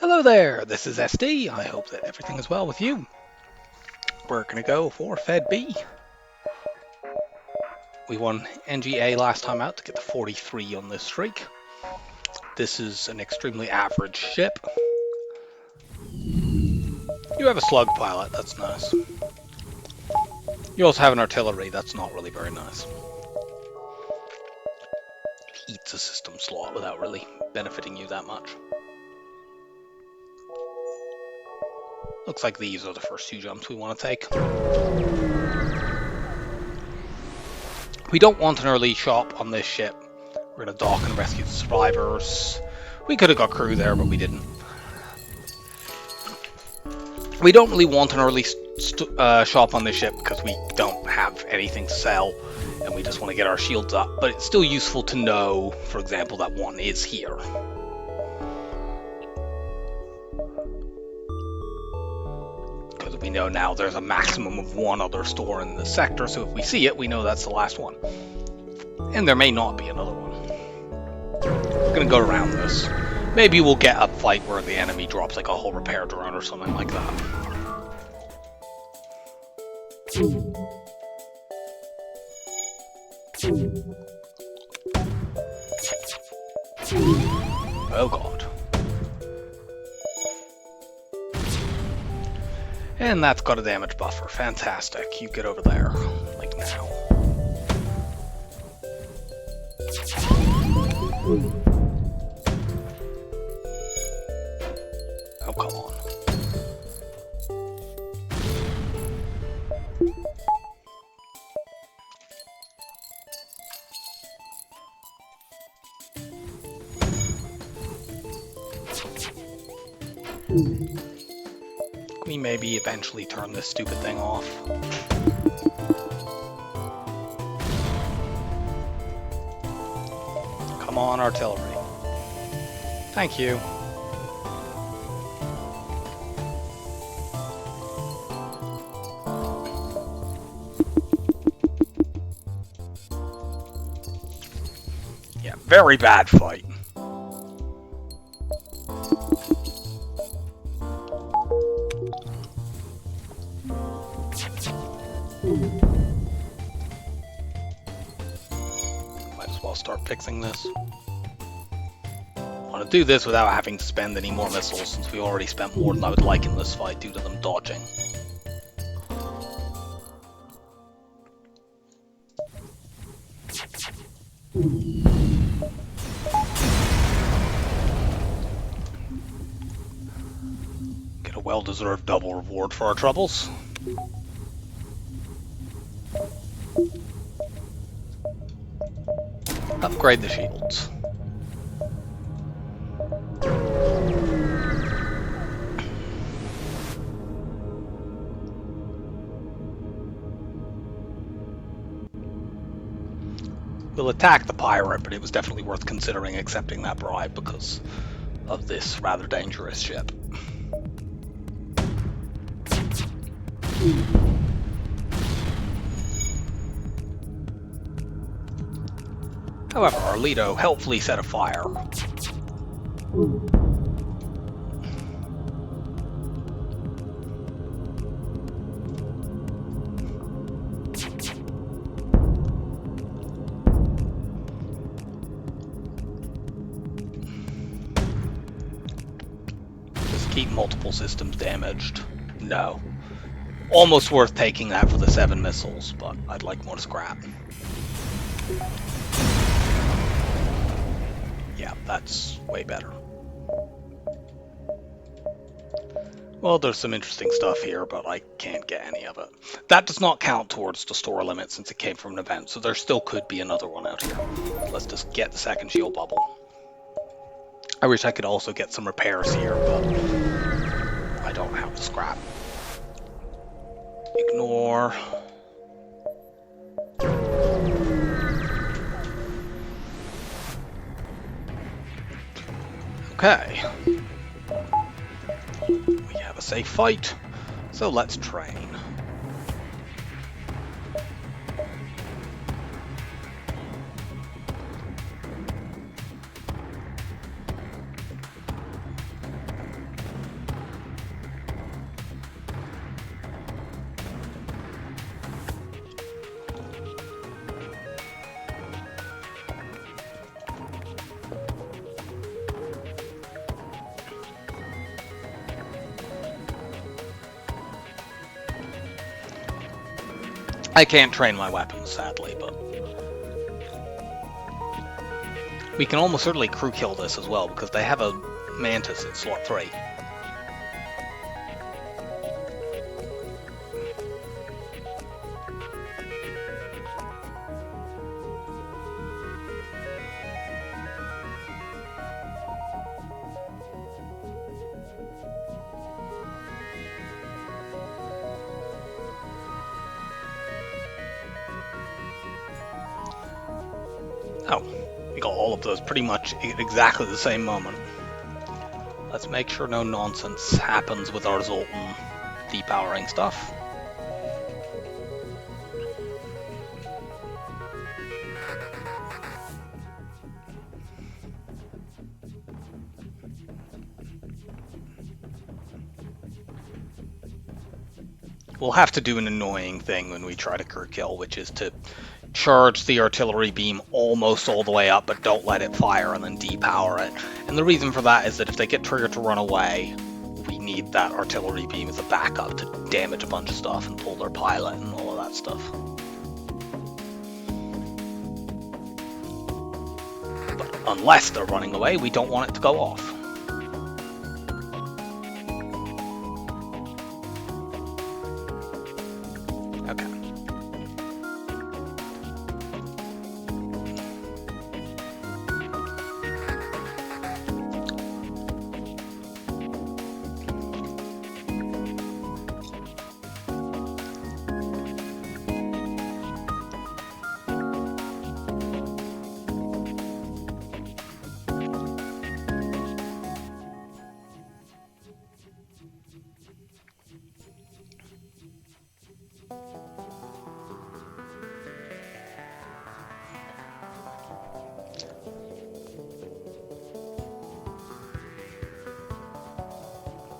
Hello there, this is SD. I hope that everything is well with you. We're going to go for Fed B. We won NGA last time out to get the 43 on this streak. This is an extremely average ship. You have a slug pilot, that's nice. You also have an artillery, that's not really very nice. It eats a system slot without really benefiting you that much. Looks like these are the first two jumps we want to take. We don't want an early shop on this ship. We're going to dock and rescue the survivors. We could have got crew there, but we didn't. We don't really want an early shop on this ship because we don't have anything to sell and we just want to get our shields up. But it's still useful to know, for example, that one is here. Because we know now there's a maximum of one other store in the sector, so if we see it, we know that's the last one. And there may not be another one. We're going to go around this. Maybe we'll get a fight where the enemy drops like a whole repair drone or something like that. Oh god. And that's got a damage buffer. Fantastic. You get over there. Like now. Oh, come on. Can we maybe eventually turn this stupid thing off? Come on, artillery. Thank you. Yeah, very bad fight. Might as well start fixing this. I want to do this without having to spend any more missiles, since we already spent more than I would like in this fight due to them dodging. Get a well-deserved double reward for our troubles. Upgrade the shields. We'll attack the pirate, but it was definitely worth considering accepting that bribe because of this rather dangerous ship. However, our Lido helpfully set a fire. Just keep multiple systems damaged. No. Almost worth taking that for the 7 missiles, but I'd like more scrap. Yeah, that's way better. Well, there's some interesting stuff here, but I can't get any of it. That does not count towards the store limit since it came from an event, so there still could be another one out here. Let's just get the second shield bubble. I wish I could also get some repairs here, but I don't have the scrap. Ignore. Okay. We have a safe fight, so let's train. I can't train my weapons, sadly, but we can almost certainly crew kill this as well, because they have a Mantis in slot 3. Oh, we got all of those pretty much at exactly the same moment. Let's make sure no nonsense happens with our Zoltan depowering stuff. We'll have to do an annoying thing when we try to crew kill, which is to charge the artillery beam almost all the way up, but don't let it fire, and then depower it. And the reason for that is that if they get triggered to run away, we need that artillery beam as a backup to damage a bunch of stuff and pull their pilot and all of that stuff. But unless they're running away, we don't want it to go off. Okay.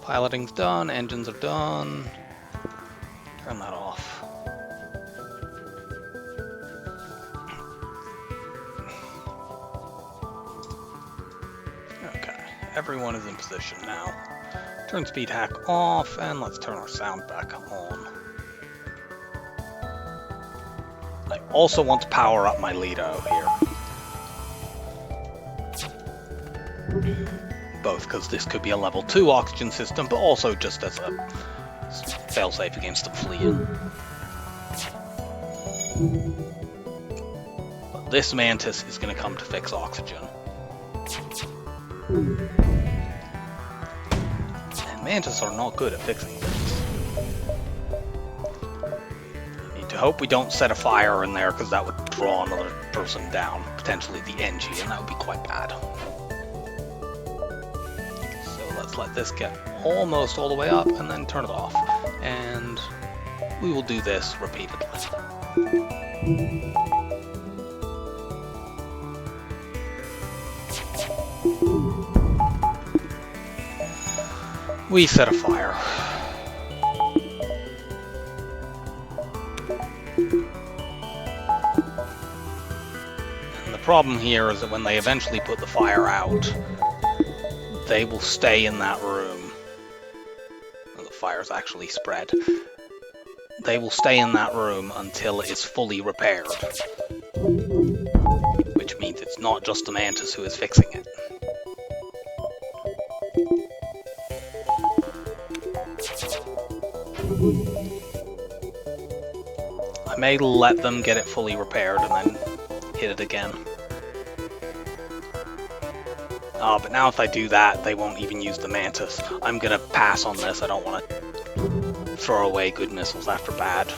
Piloting's done, engines are done. Turn that off. Okay, everyone is in position now. Turn speed hack off, and let's turn our sound back on. I also want to power up my Lido here. Both because this could be a level 2 oxygen system, but also just as a failsafe against them fleeing. But this Mantis is going to come to fix oxygen. And Mantis are not good at fixing things. I need to hope we don't set a fire in there, because that would draw another person down, potentially the NG, and that would be quite bad. Let's let this get almost all the way up and then turn it off. And we will do this repeatedly. We set a fire. And the problem here is that when they eventually put the fire out, they will stay in that room. Well, the fire's actually spread. They will stay in that room until it is fully repaired. Which means it's not just the Mantis who is fixing it. I may let them get it fully repaired and then hit it again. But now if I do that, they won't even use the Mantis. I'm gonna pass on this. I don't want to throw away good missiles after bad.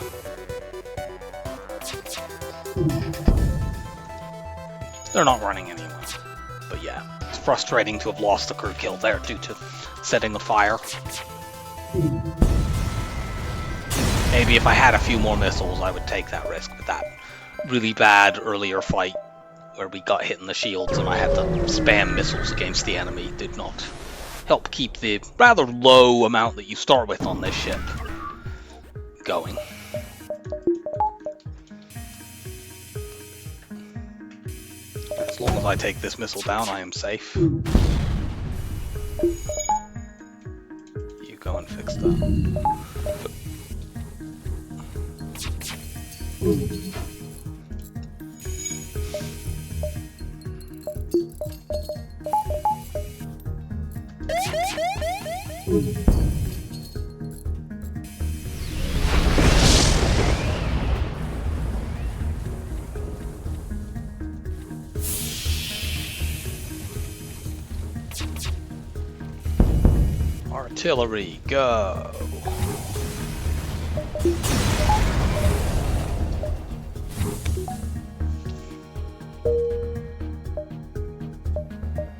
They're not running anyway. But yeah, it's frustrating to have lost the crew kill there due to setting a fire. Maybe if I had a few more missiles, I would take that risk, but that really bad earlier fight where we got hit in the shields and I had to spam missiles against the enemy did not help keep the rather low amount that you start with on this ship going. As long as I take this missile down, I am safe. You go and fix that. Artillery, go!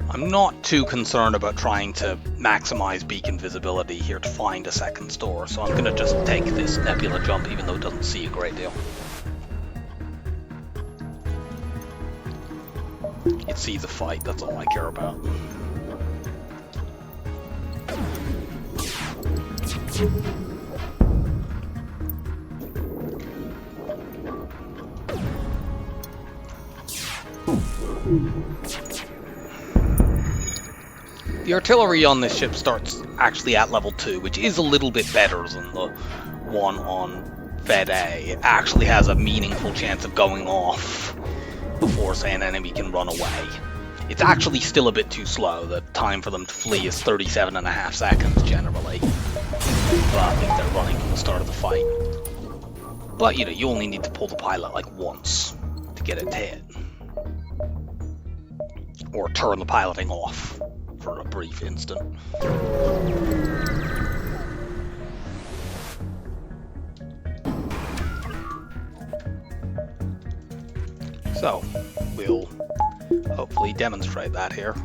I'm not too concerned about trying to maximize beacon visibility here to find a second store, so I'm going to just take this nebula jump even though it doesn't see a great deal. It sees a fight, that's all I care about. The artillery on this ship starts actually at level 2, which is a little bit better than the one on Fed A. It actually has a meaningful chance of going off before, say, an enemy can run away. It's actually still a bit too slow. The time for them to flee is 37.5 seconds generally. But if they're running from the start of the fight. But, you know, you only need to pull the pilot like once to get it to hit. Or turn the piloting off for a brief instant. So, we'll hopefully demonstrate that here.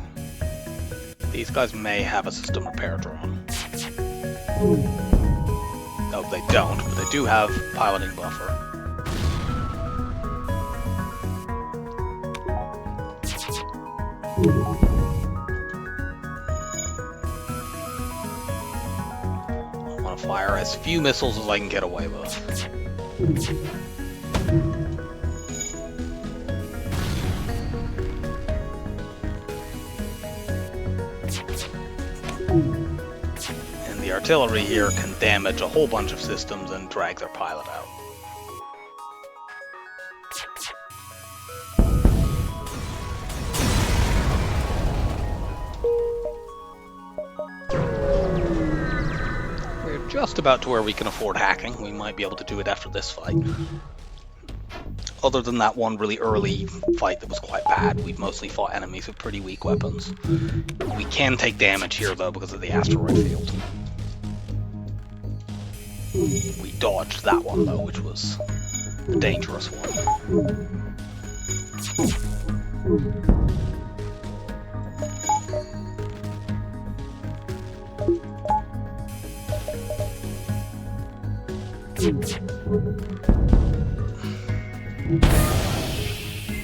These guys may have a system repair drone. No, they don't, but they do have piloting buffer. I want to fire as few missiles as I can get away with. And the artillery here can damage a whole bunch of systems and drag their pilot out. We're just about to where we can afford hacking. We might be able to do it after this fight. Other than that one really early fight that was quite bad, we've mostly fought enemies with pretty weak weapons. We can take damage here, though, because of the asteroid field. We dodged that one, though, which was the dangerous one.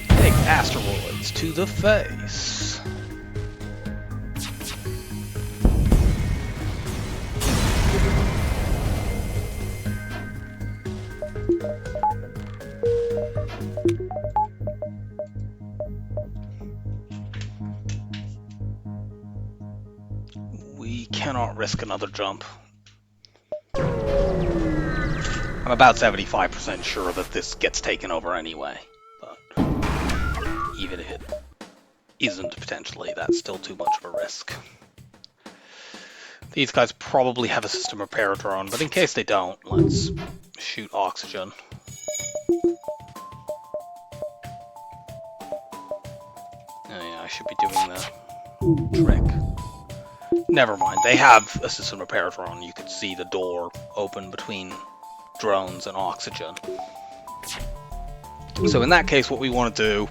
Take asteroids to the face. We cannot risk another jump. I'm about 75% sure that this gets taken over anyway, but even if it isn't potentially, that's still too much of a risk. These guys probably have a system repair drone, but in case they don't, let's shoot oxygen. Oh yeah, I should be doing the trick. Never mind, they have a system repair drone. You could see the door open between drones and oxygen. So in that case, what we want to do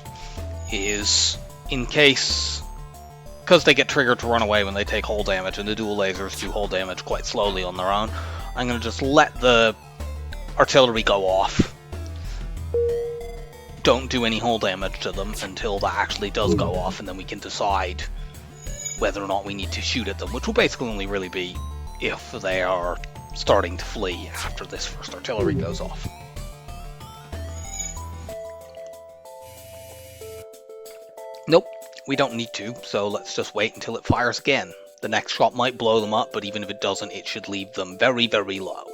is, in case, because they get triggered to run away when they take hull damage, and the dual lasers do hull damage quite slowly on their own, I'm going to just let the artillery go off. Don't do any hull damage to them until that actually does go off, and then we can decide whether or not we need to shoot at them, which will basically only really be if they are starting to flee after this first artillery goes off. Nope, we don't need to, so let's just wait until it fires again. The next shot might blow them up, but even if it doesn't, it should leave them very, very low.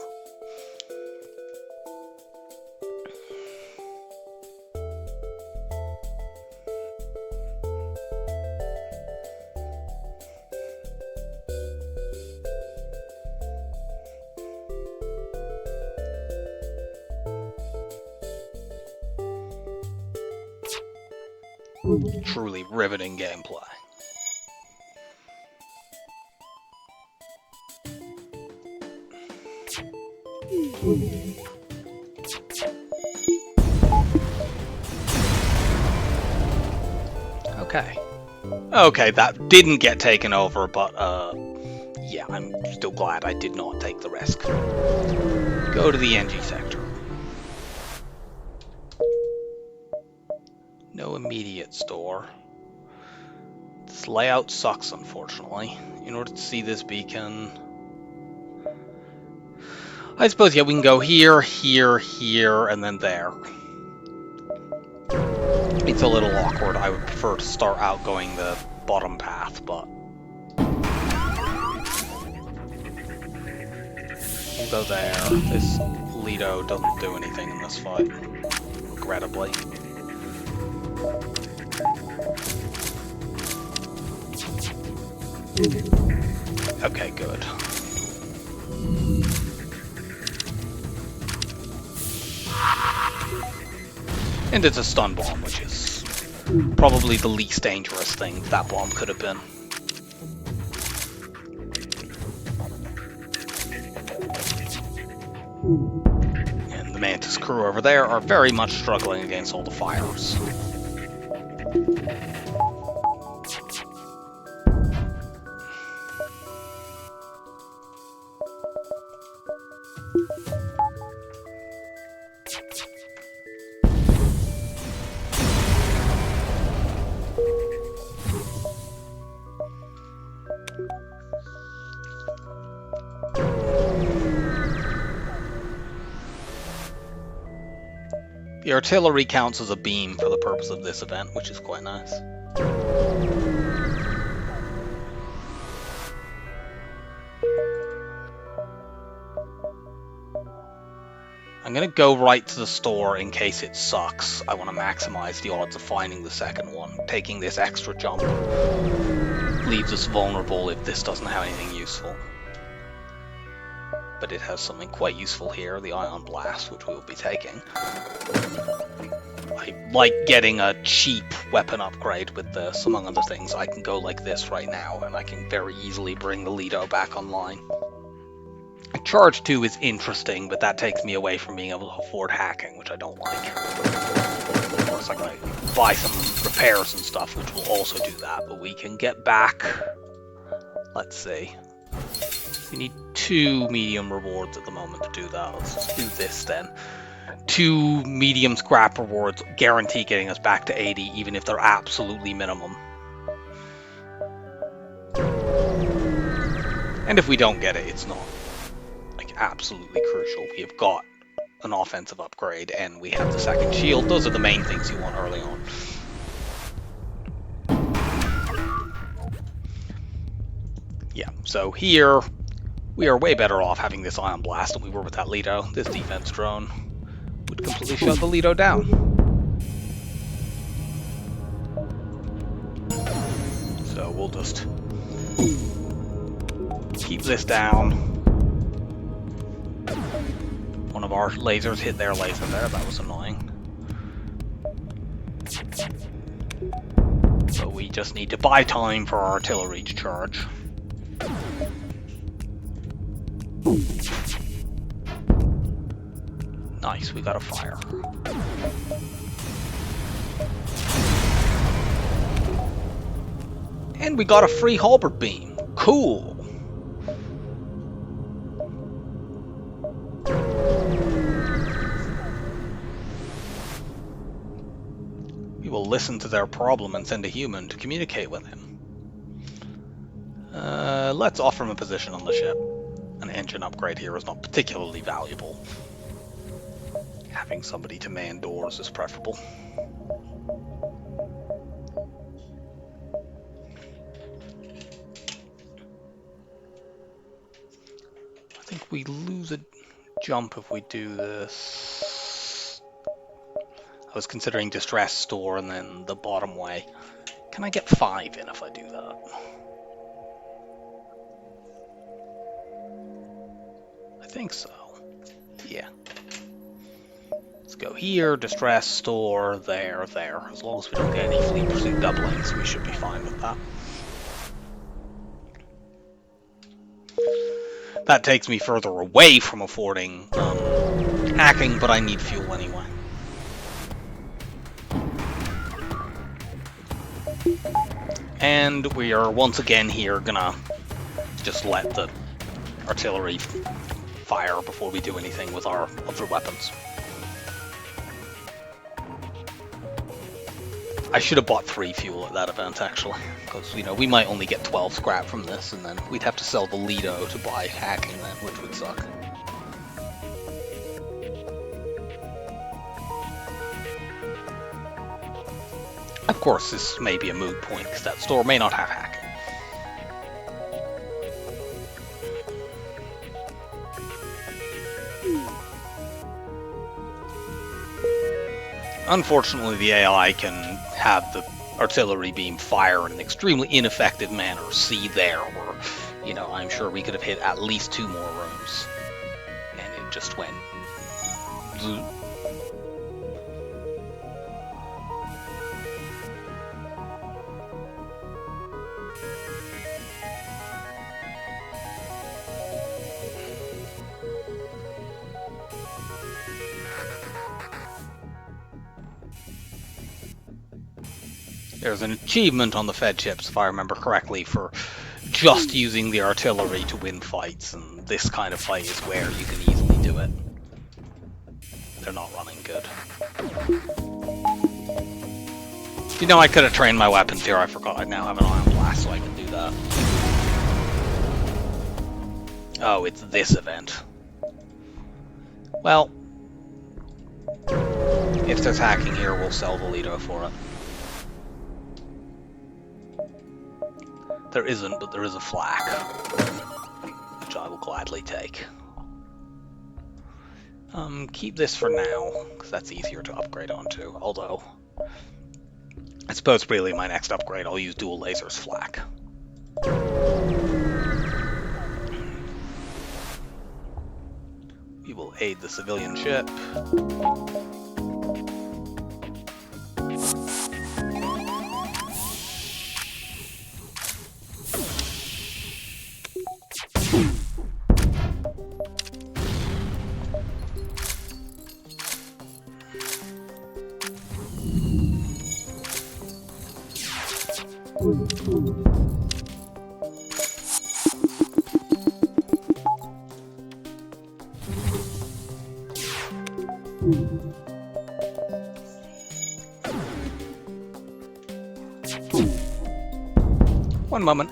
Truly riveting gameplay. Okay. Okay, that didn't get taken over, but yeah, I'm still glad I did not take the risk. Go to the NG sector. No immediate store. This layout sucks, unfortunately. In order to see this beacon, I suppose, yeah, we can go here, here, here, and then there. It's a little awkward. I would prefer to start out going the bottom path, but we'll go there. This Lido doesn't do anything in this fight, regrettably. Okay, good. And it's a stun bomb, which is probably the least dangerous thing that bomb could have been. And the Mantis crew over there are very much struggling against all the fires. The artillery counts as a beam for the purpose of this event, which is quite nice. I'm going to go right to the store in case it sucks. I want to maximize the odds of finding the second one. Taking this extra jump leaves us vulnerable if this doesn't have anything useful. But it has something quite useful here, the Ion Blast, which we will be taking. I like getting a cheap weapon upgrade with this, among other things. I can go like this right now, and I can very easily bring the Lido back online. Charge 2 is interesting, but that takes me away from being able to afford hacking, which I don't like. Of course, I'm going to buy some repairs and stuff, which will also do that, but we can get back... Let's see. We need 2 medium rewards at the moment to do that. Let's just do this then. 2 medium scrap rewards guarantee getting us back to 80, even if they're absolutely minimum. And if we don't get it, it's not like absolutely crucial. We have got an offensive upgrade and we have the second shield. Those are the main things you want early on. Yeah, so here we are way better off having this Ion Blast than we were with that Lido. This defense drone would completely shut the Lido down. So we'll just keep this down. One of our lasers hit their laser there, that was annoying. So we just need to buy time for our artillery to charge. Nice, we got a fire. And we got a free halberd beam. Cool. We will listen to their problem and send a human to communicate with him. Let's offer him a position on the ship. An engine upgrade here is not particularly valuable. Having somebody to man doors is preferable. I think we lose a jump if we do this. I was considering distress store and then the bottom way. Can I get 5 in if I do that? I think so. Yeah. Let's go here, distress, store, there, there. As long as we don't get any fleet pursuit doublings, we should be fine with that. That takes me further away from affording hacking, but I need fuel anyway. And we are once again here gonna just let the artillery fire before we do anything with our other weapons. I should have bought 3 fuel at that event, actually, because, you know, we might only get 12 scrap from this, and then we'd have to sell the Lido to buy hacking then, which would suck. Of course, this may be a moot point, because that store may not have hacking. Unfortunately, the AI can have the artillery beam fire in an extremely ineffective manner. See there, where, you know, I'm sure we could have hit at least 2 more rooms. And it just went... There's an achievement on the Fed chips, if I remember correctly, for just using the artillery to win fights, and this kind of fight is where you can easily do it. They're not running good. You know, I could have trained my weapons here, I forgot I now have an Iron Blast, so I can do that. Oh, it's this event. Well, if there's hacking here, we'll sell the Lido for it. There isn't, but there is a flak, which I will gladly take. Keep this for now, because that's easier to upgrade onto, although I suppose really my next upgrade I'll use dual lasers flak. We will aid the civilian ship. One moment.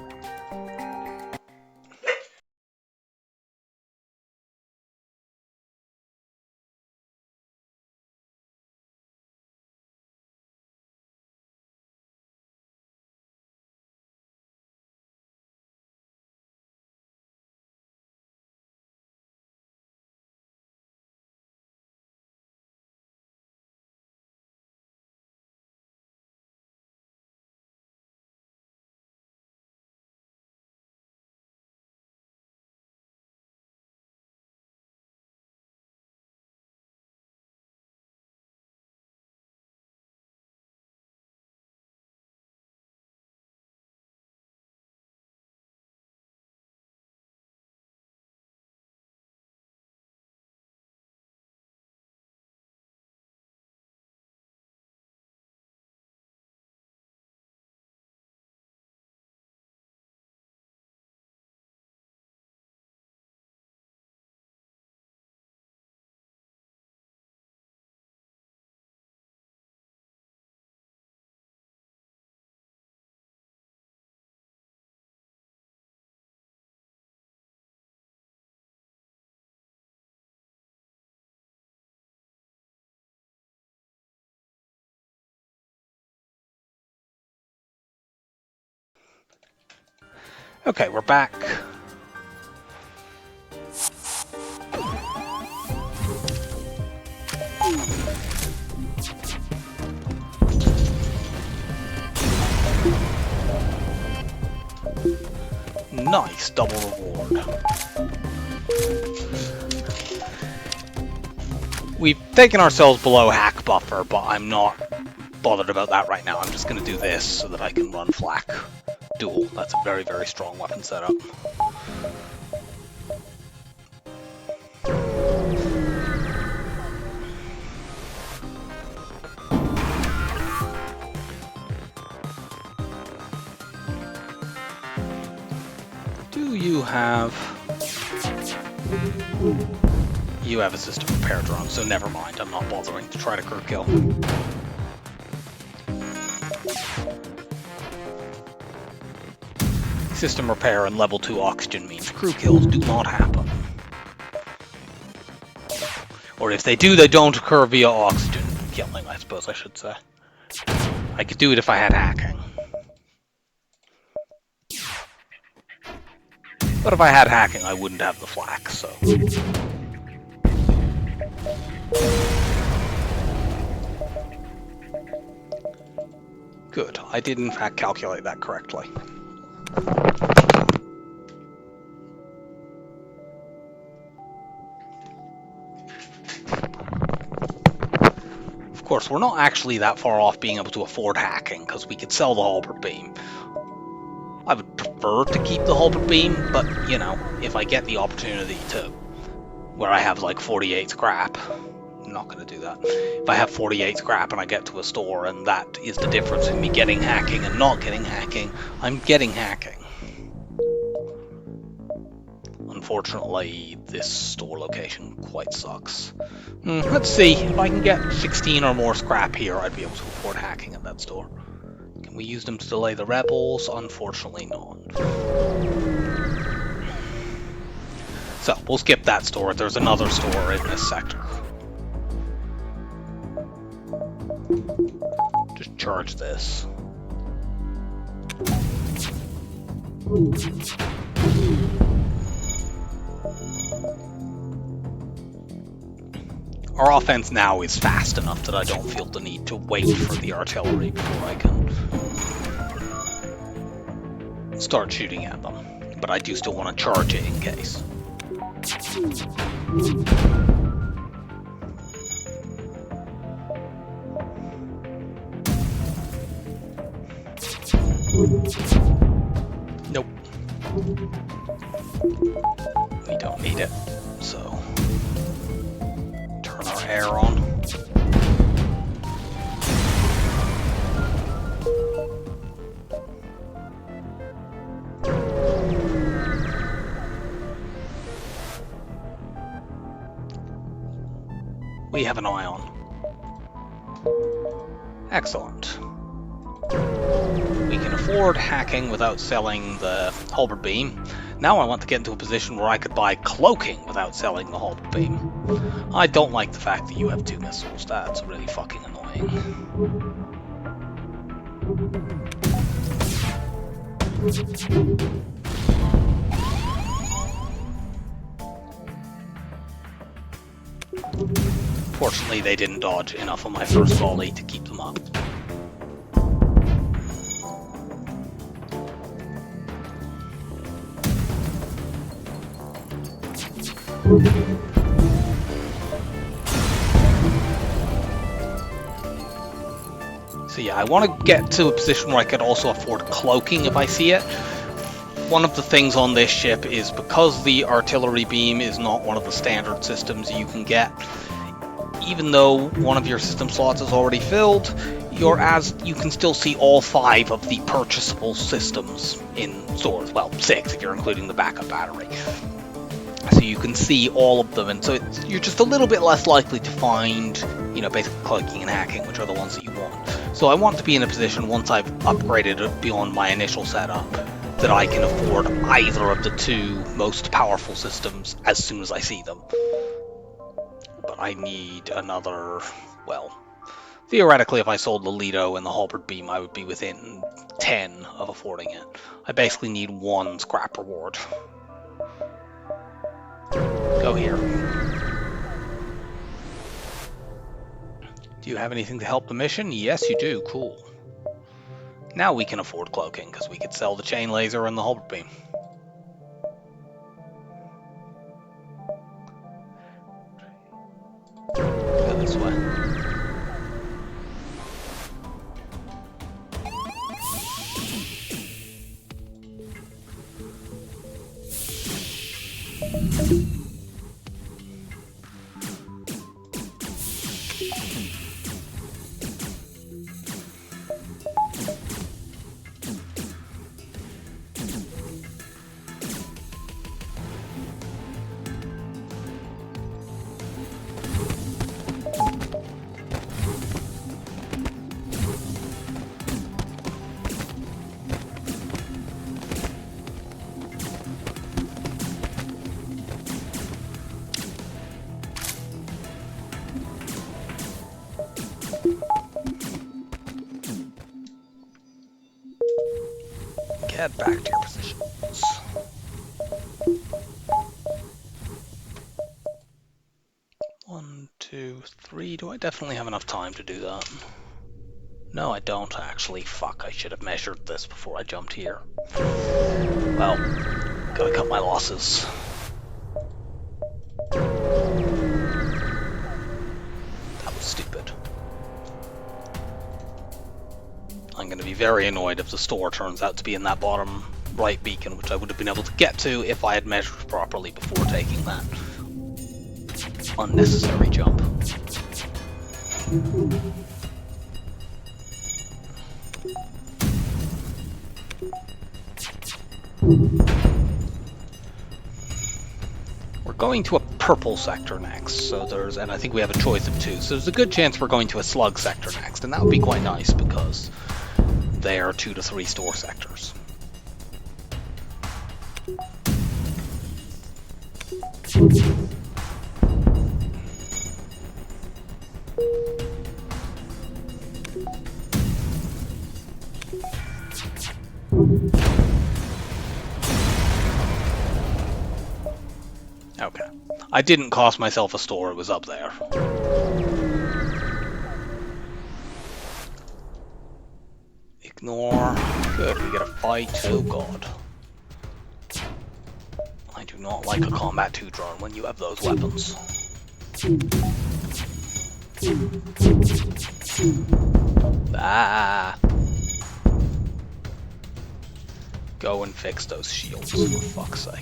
Okay, we're back. Nice double reward. We've taken ourselves below hack buffer, but I'm not bothered about that right now. I'm just going to do this so that I can run flak dual. That's a very, very strong weapon setup. Do you have... You have a system repair drone, so never mind. I'm not bothering to try to crew kill. System repair and level 2 oxygen means crew kills do not happen. Or if they do, they don't occur via oxygen killing, I suppose I should say. I could do it if I had hacking. But if I had hacking, I wouldn't have the flak, so... Good. I did in fact calculate that correctly. Of course, we're not actually that far off being able to afford hacking, because we could sell the halberd beam. I would prefer to keep the halberd beam, but, you know, if I get the opportunity to, where I have like 48 scrap, I'm not going to do that. If I have 48 scrap and I get to a store and that is the difference in me getting hacking and not getting hacking, I'm getting hacking. Unfortunately, this store location quite sucks. Let's see, if I can get 16 or more scrap here, I'd be able to afford hacking at that store. Can we use them to delay the rebels? Unfortunately not. So, we'll skip that store. There's another store in this sector. Just charge this. Our offense now is fast enough that I don't feel the need to wait for the artillery before I can start shooting at them. But I do still want to charge it in case. Nope. We don't need it, so turn our air on. We have an ion. Excellent. We can afford hacking without selling the halberd beam. Now I want to get into a position where I could buy cloaking without selling the halberd beam. I don't like the fact that you have 2 missiles. That's really fucking annoying. Fortunately, they didn't dodge enough of my first volley to keep them up. So yeah, I want to get to a position where I could also afford cloaking if I see it. One of the things on this ship is because the artillery beam is not one of the standard systems you can get, even though one of your system slots is already filled, you can still see all 5 of the purchasable systems in stores. Well, 6 if you're including the backup battery. So you can see all of them, and so you're just a little bit less likely to find, you know, basically cloaking and hacking, which are the ones that you want. So I want to be in a position, once I've upgraded it beyond my initial setup, that I can afford either of the 2 most powerful systems as soon as I see them. But I need another, well, theoretically if I sold the Lido and the halberd beam, I would be within 10 of affording it. I basically need 1 scrap reward. Go here. Do you have anything to help the mission? Yes, you do. Cool. Now we can afford cloaking, because we could sell the chain laser and the halberd beam. this way. Get back to your positions. One, two, three. Do I definitely have enough time to do that? No, I don't actually. Fuck, I should have measured this before I jumped here. Well, gotta cut my losses. That was stupid. I'm going to be very annoyed if the store turns out to be in that bottom right beacon, which I would have been able to get to if I had measured properly before taking that unnecessary jump. We're going to a purple sector next, so and I think we have a choice of two, so there's a good chance we're going to a slug sector next, and that would be quite nice because they are 2 to 3 store sectors. Okay. I didn't cost myself a store, it was up there. Ignore. Good, we get a fight. Oh god. I do not like a Combat 2 drone when you have those weapons. Ah. Go and fix those shields, for fuck's sake.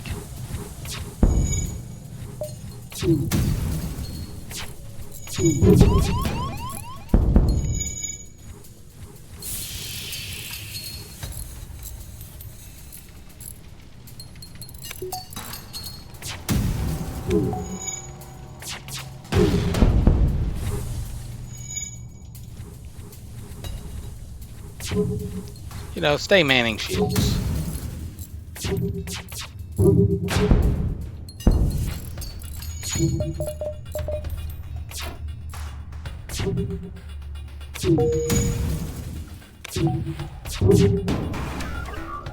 You know, stay manning shields.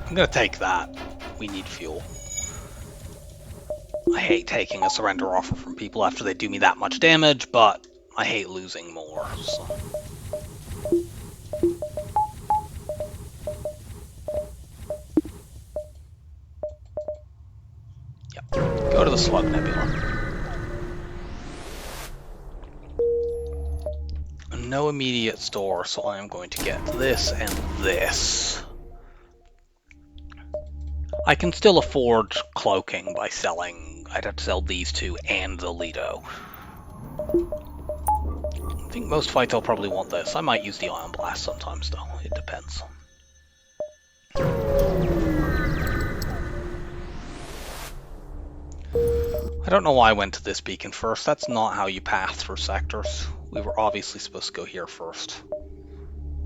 I'm gonna take that. We need fuel. I hate taking a surrender offer from people after they do me that much damage, but I hate losing more, so. Yep. Go to the Slug Nebula. No immediate store, so I am going to get this and this. I can still afford cloaking by selling. I'd have to sell these two and the Lido. I think most fights I'll probably want this. I might use the Ion Blast sometimes though. It depends. I don't know why I went to this beacon first. That's not how you path through sectors. We were obviously supposed to go here first.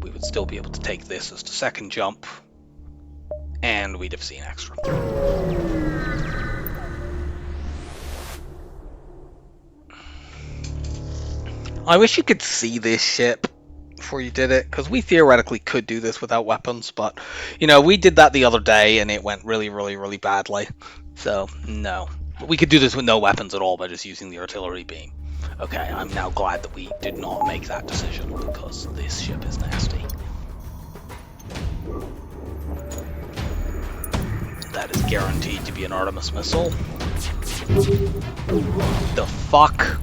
We would still be able to take this as the second jump, and we'd have seen extra. I wish you could see this ship before you did it, because we theoretically could do this without weapons, but, you know, we did that the other day, and it went really, really, really badly. So, no. We could do this with no weapons at all by just using the artillery beam. Okay, I'm now glad that we did not make that decision, because this ship is nasty. That is guaranteed to be an Artemis missile. The fuck?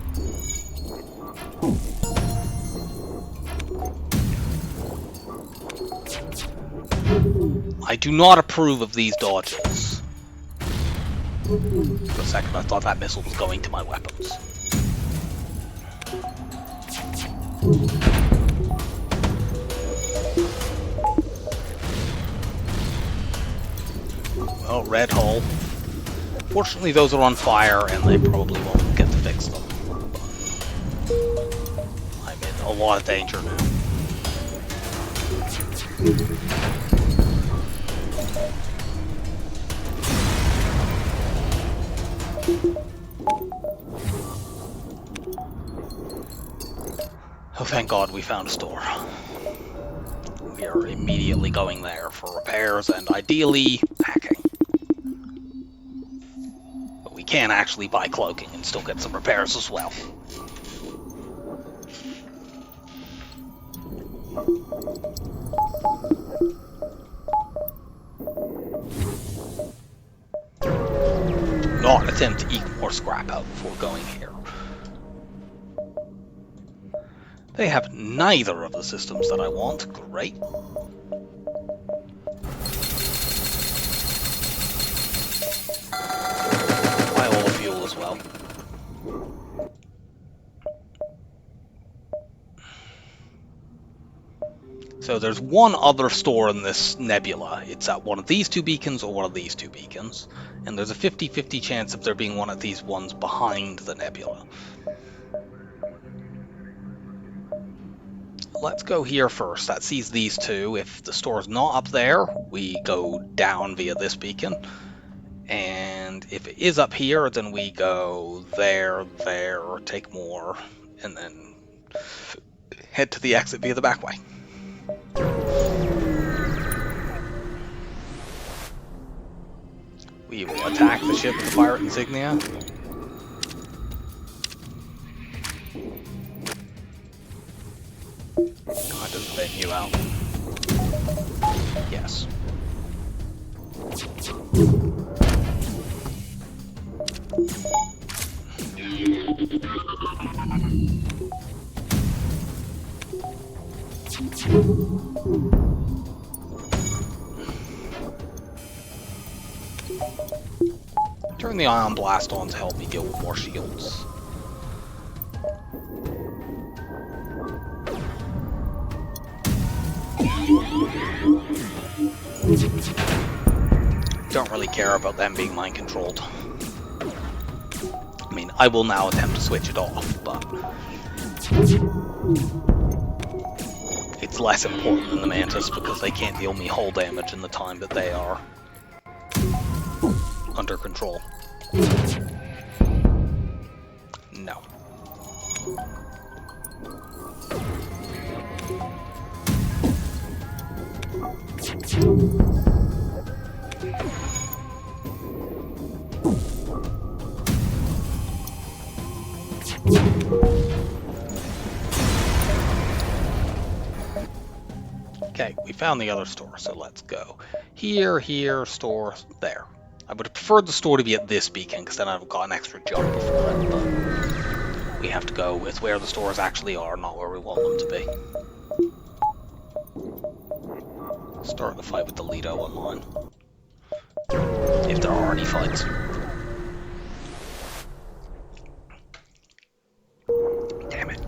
I do not approve of these dodges. For a second I thought that missile was going to my weapons. Oh, red hull. Fortunately those are on fire and they probably won't get to fix them. But I'm in a lot of danger now. Oh, thank God we found a store. We are immediately going there for repairs and ideally hacking. But we can actually buy cloaking and still get some repairs as well. Not attempt to eke more scrap out before going here. They have neither of the systems that I want. Great. Buy all the fuel as well. So there's one other store in this nebula. It's at one of these two beacons or one of these two beacons. And there's a 50-50 chance of there being one of these ones behind the nebula. Let's go here first. That sees these two. If the store's not up there, we go down via this beacon. And if it is up here, then we go there, take more, and then head to the exit via the back way. We will attack the ship with pirate insignia. God, does the venue out? Yes. Turn the ion blast on to help me deal with more shields. Don't really care about them being mind controlled. I mean, I will now attempt to switch it off, but it's less important than the Mantis because they can't deal me hull damage in the time that they are under control. No. Okay, we found the other store, so let's go. Here, store, there. I would have preferred the store to be at this beacon, because then I've got an extra jump before it, but we have to go with where the stores actually are, not where we want them to be. Start the fight with the Lido online. If there are any fights. Damn it.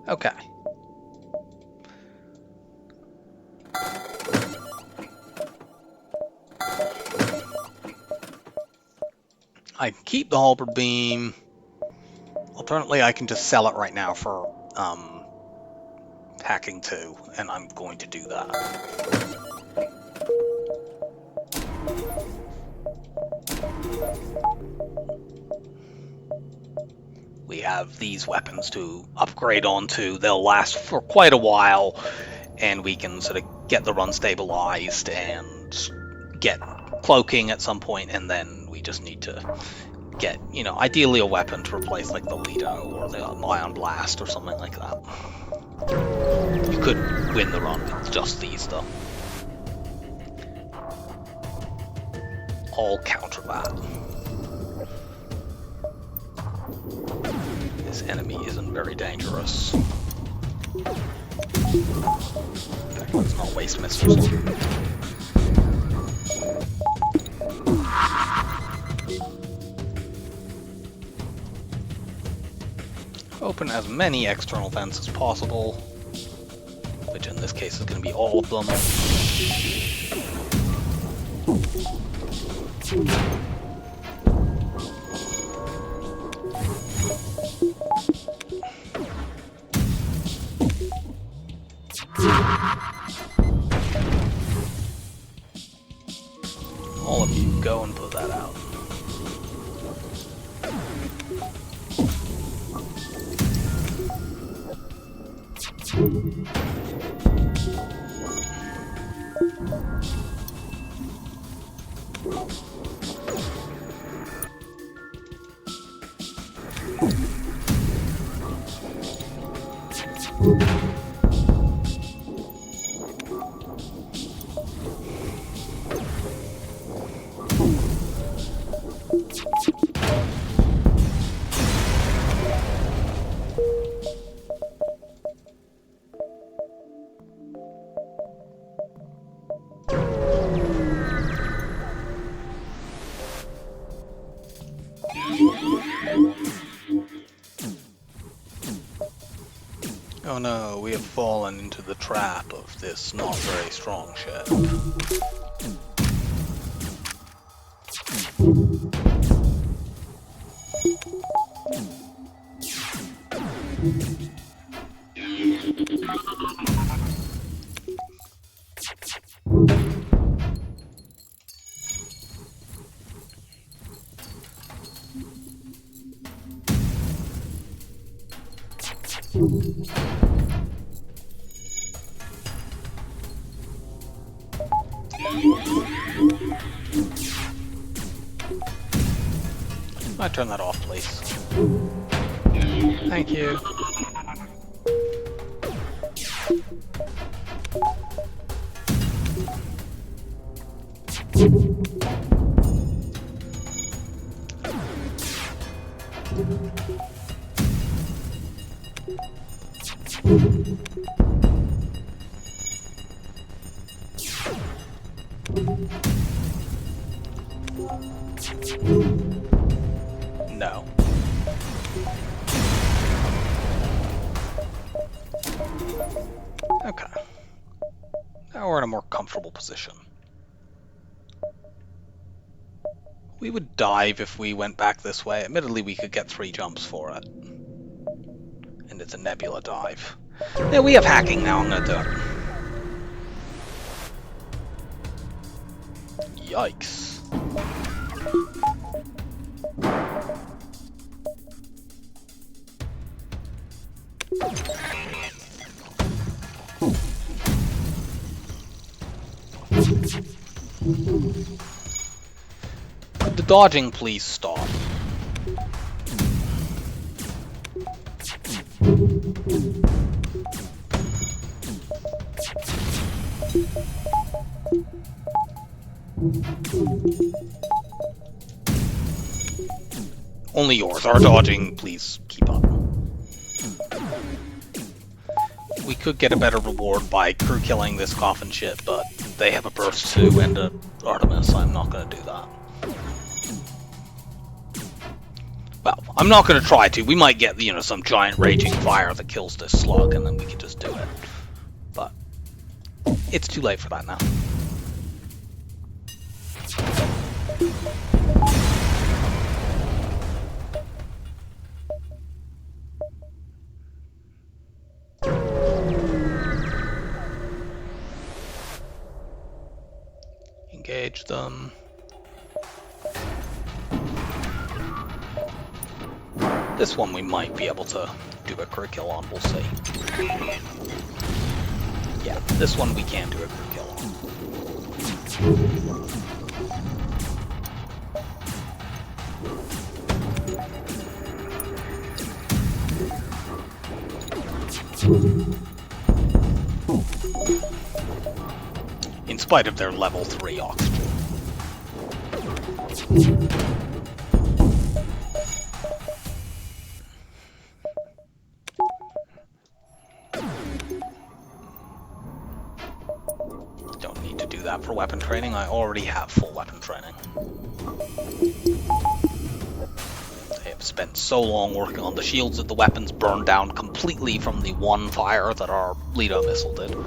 Okay. I can keep the halberd beam. Alternately, I can just sell it right now for hacking 2, and I'm going to do that. We have these weapons to upgrade onto. They'll last for quite a while, and we can sort of get the run stabilized and get cloaking at some point, and then we just need to get, you know, ideally a weapon to replace like the Lido or the Ion Blast or something like that. You could win the run with just these though. I'll counter that. This enemy isn't very dangerous. Let's not waste missiles. Open as many external vents as possible, which in this case is going to be all of them. All of you, go and put that out. Oh no, we have fallen into the trap of this not very strong ship. Might turn that off, please. Thank you. No. Okay. Now we're in a more comfortable position. We would dive if we went back this way. Admittedly, we could get 3 jumps for it. And it's a nebula dive. Yeah, we have hacking now. I'm gonna do it. Yikes. Could the dodging please stop? Only yours. Our dodging, please keep up. We could get a better reward by crew killing this coffin ship, but they have a burst 2 and a Artemis. I'm not going to do that. Well, I'm not going to try to. We might get, you know, some giant raging fire that kills this slug, and then we can just do it. But it's too late for that now. Engage them. This one we might be able to do a crew kill on, we'll see. Yeah, this one we can do a crew kill on. In spite of their level 3 oxygen. do that for weapon training. I already have full weapon training. I have spent so long working on the shields that the weapons burn down completely from the one fire that our Lido missile did.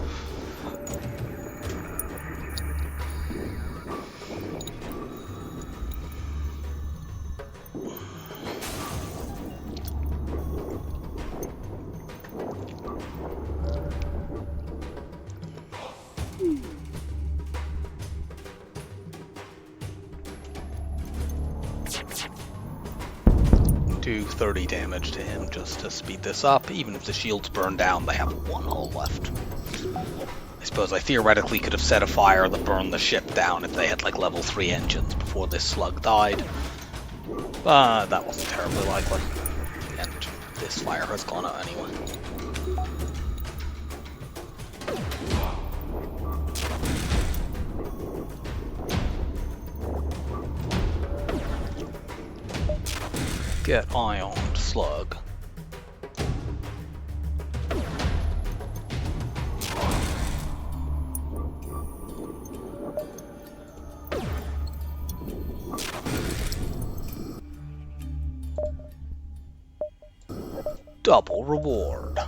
30 damage to him just to speed this up. Even if the shields burn down, they have one hull left. I suppose I theoretically could have set a fire that burned the ship down if they had like level 3 engines before this slug died. But that wasn't terribly likely. And this fire has gone out anyway. Get ion slug. Double reward.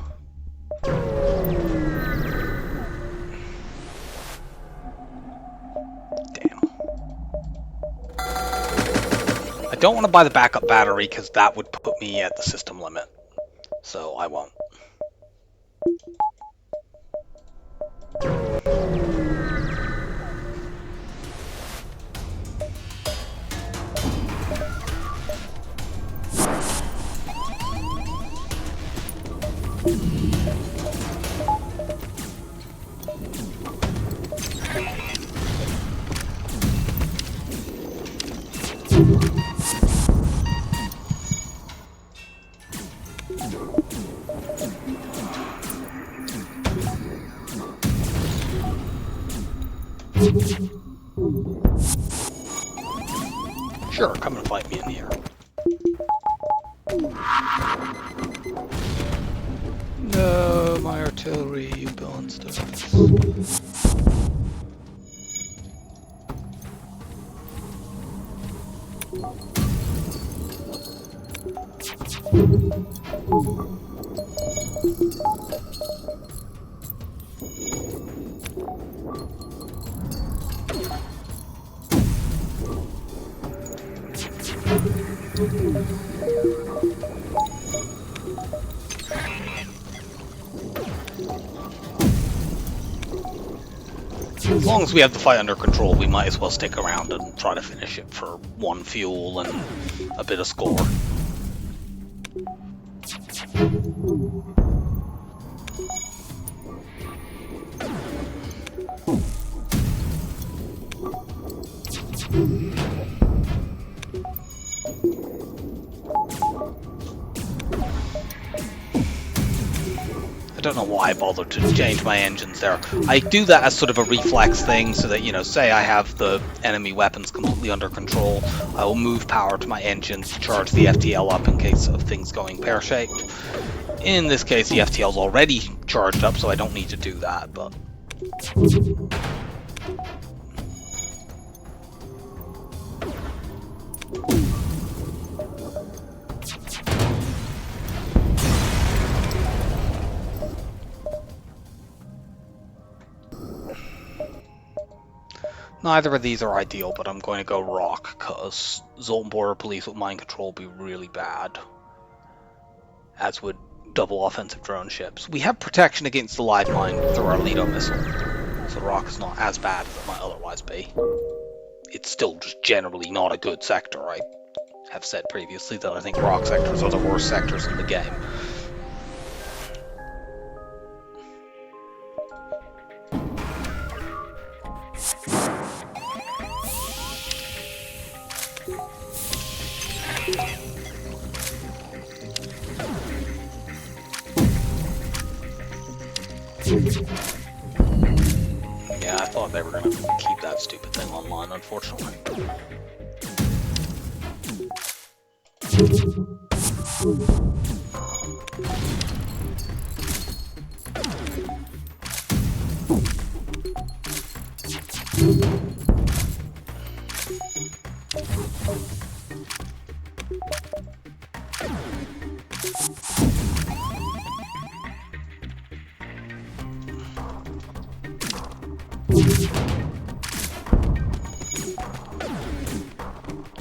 I don't want to buy the backup battery because that would put me at the system limit, so I won't. Sure, come and fight me in here. No, my artillery, you monsters. As long as we have the fight under control, we might as well stick around and try to finish it for 1 fuel and a bit of score. I don't know why I bothered to change my engines there. I do that as sort of a reflex thing so that, you know, say I have the enemy weapons completely under control, I will move power to my engines to charge the FTL up in case of things going pear-shaped. In this case, the FTL's already charged up, so I don't need to do that, but... Neither of these are ideal, but I'm going to go rock, because Zone Border Police with mind control would be really bad. As would double offensive drone ships. We have protection against the live mine through our Lido missile, so rock is not as bad as it might otherwise be. It's still just generally not a good sector. I have said previously that I think rock sectors are the worst sectors in the game. Yeah, I thought they were going to keep that stupid thing online, unfortunately.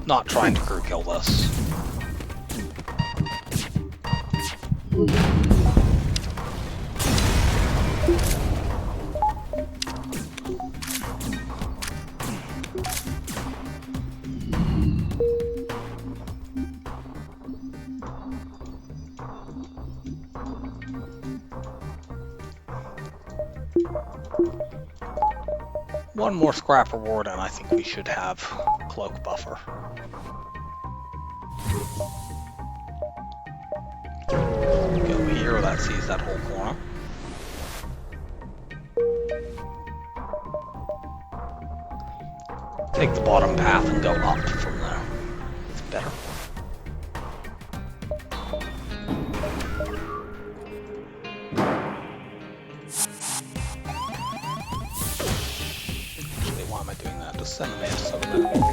Not trying to crew kill this. One more scrap reward and I think we should have cloak buffer. Go here, that sees that whole corner. Take the bottom path and go up from there. It's better. Actually, why am I doing that? Just send the mantis over there.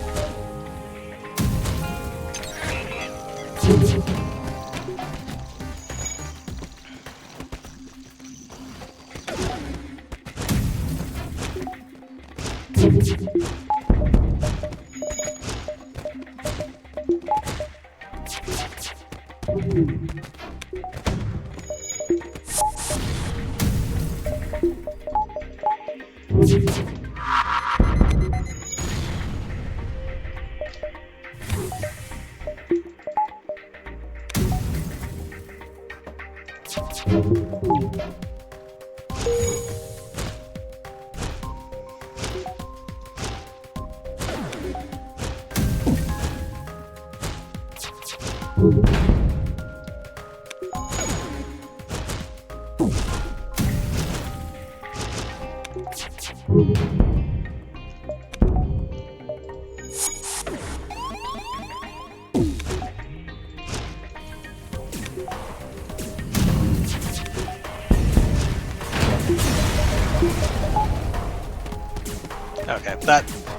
Okay,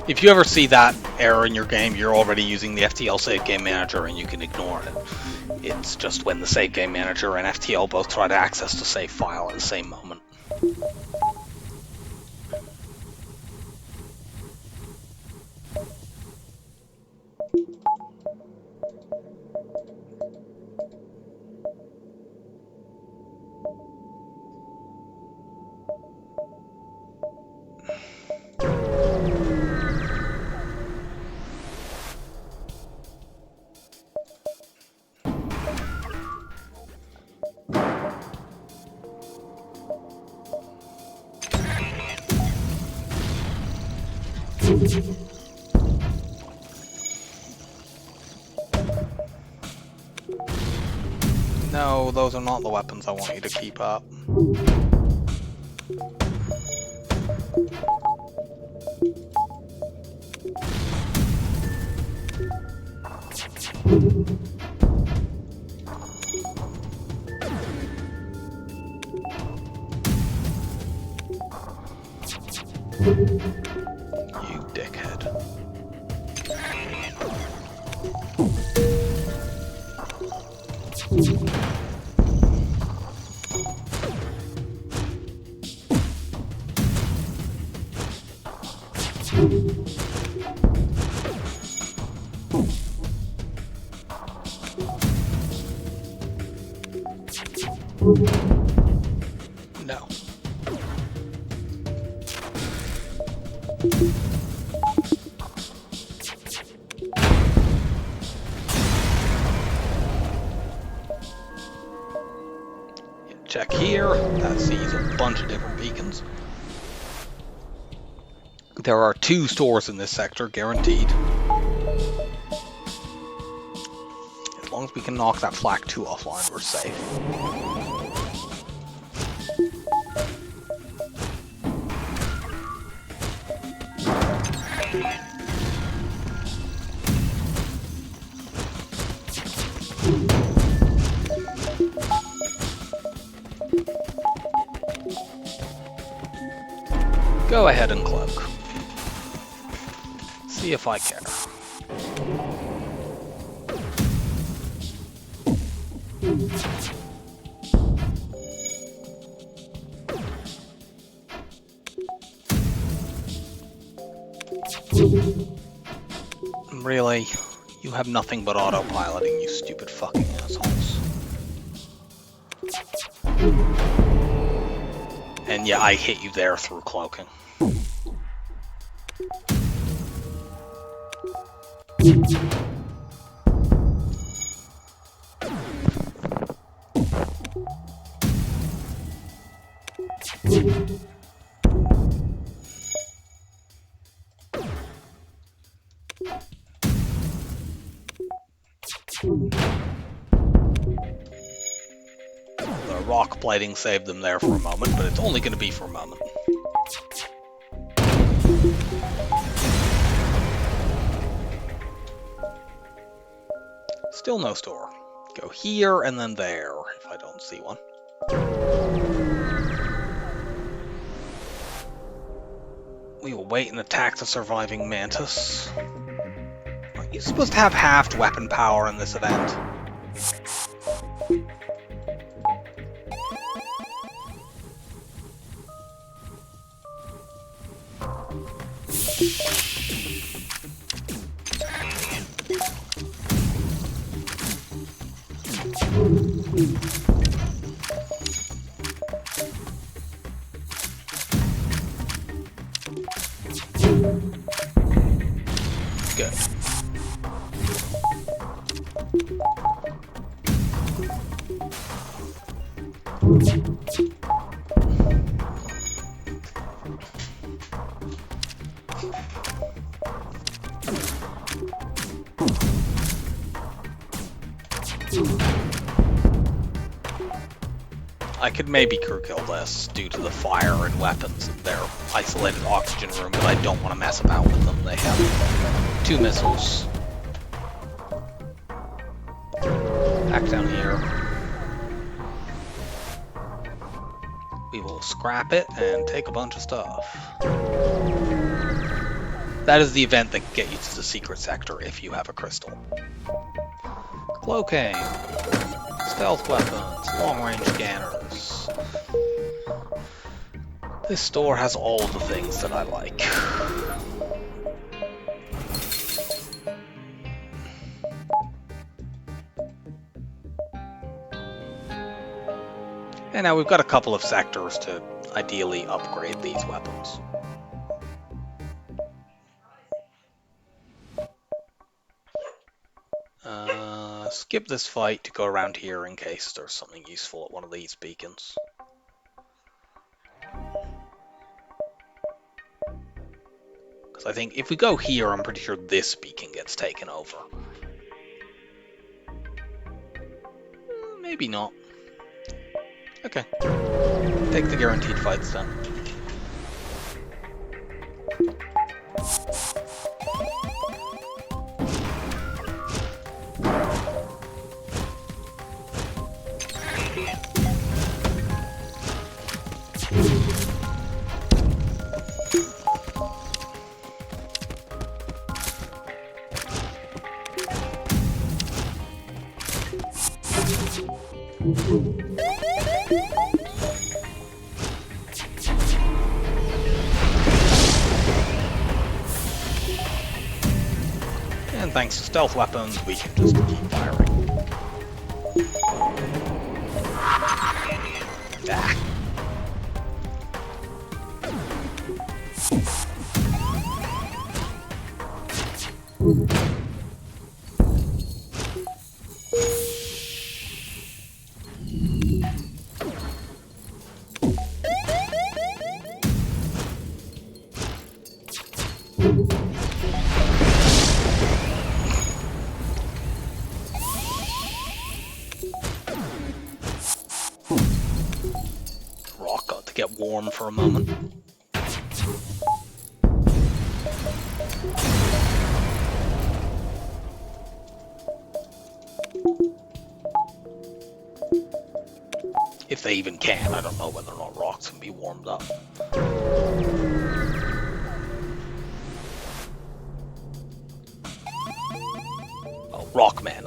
if you ever see that error in your game, you're already using the FTL Save Game Manager and you can ignore it. It's just when the Save Game Manager and FTL both try to access the save file at the same moment. No, those are not the weapons I want you to keep up. You dickhead. No. Check here, that sees a bunch of different beacons. There are 2 stores in this sector, guaranteed. As long as we can knock that flak 2 offline, we're safe. Go ahead and cloak. See if I care. Really? You have nothing but autopiloting, you stupid fucking assholes. And yeah, I hit you there through cloaking. The rock plating saved them there for a moment, but it's only going to be for a moment. Still no store. Go here and then there, if I don't see one. We will wait and attack the surviving mantis. Are you supposed to have halved weapon power in this event? Good. I could maybe crew kill this due to the fire and weapons in their isolated oxygen room, but I don't want to mess about with them. They have 2 missiles. Back down here. We will scrap it and take a bunch of stuff. That is the event that can get you to the secret sector if you have a crystal. Cloaking. Stealth weapons, long-range scanners. This store has all of the things that I like. And now we've got a couple of sectors to ideally upgrade these weapons. Skip this fight to go around here in case there's something useful at one of these beacons. Because I think if we go here, I'm pretty sure this beacon gets taken over. Maybe not. Okay. Take the guaranteed fights then. And thanks to stealth weapons, we can just keep firing. Ah. Rock got to get warm for a moment. If they even can, I don't know whether or not rocks can be warmed up.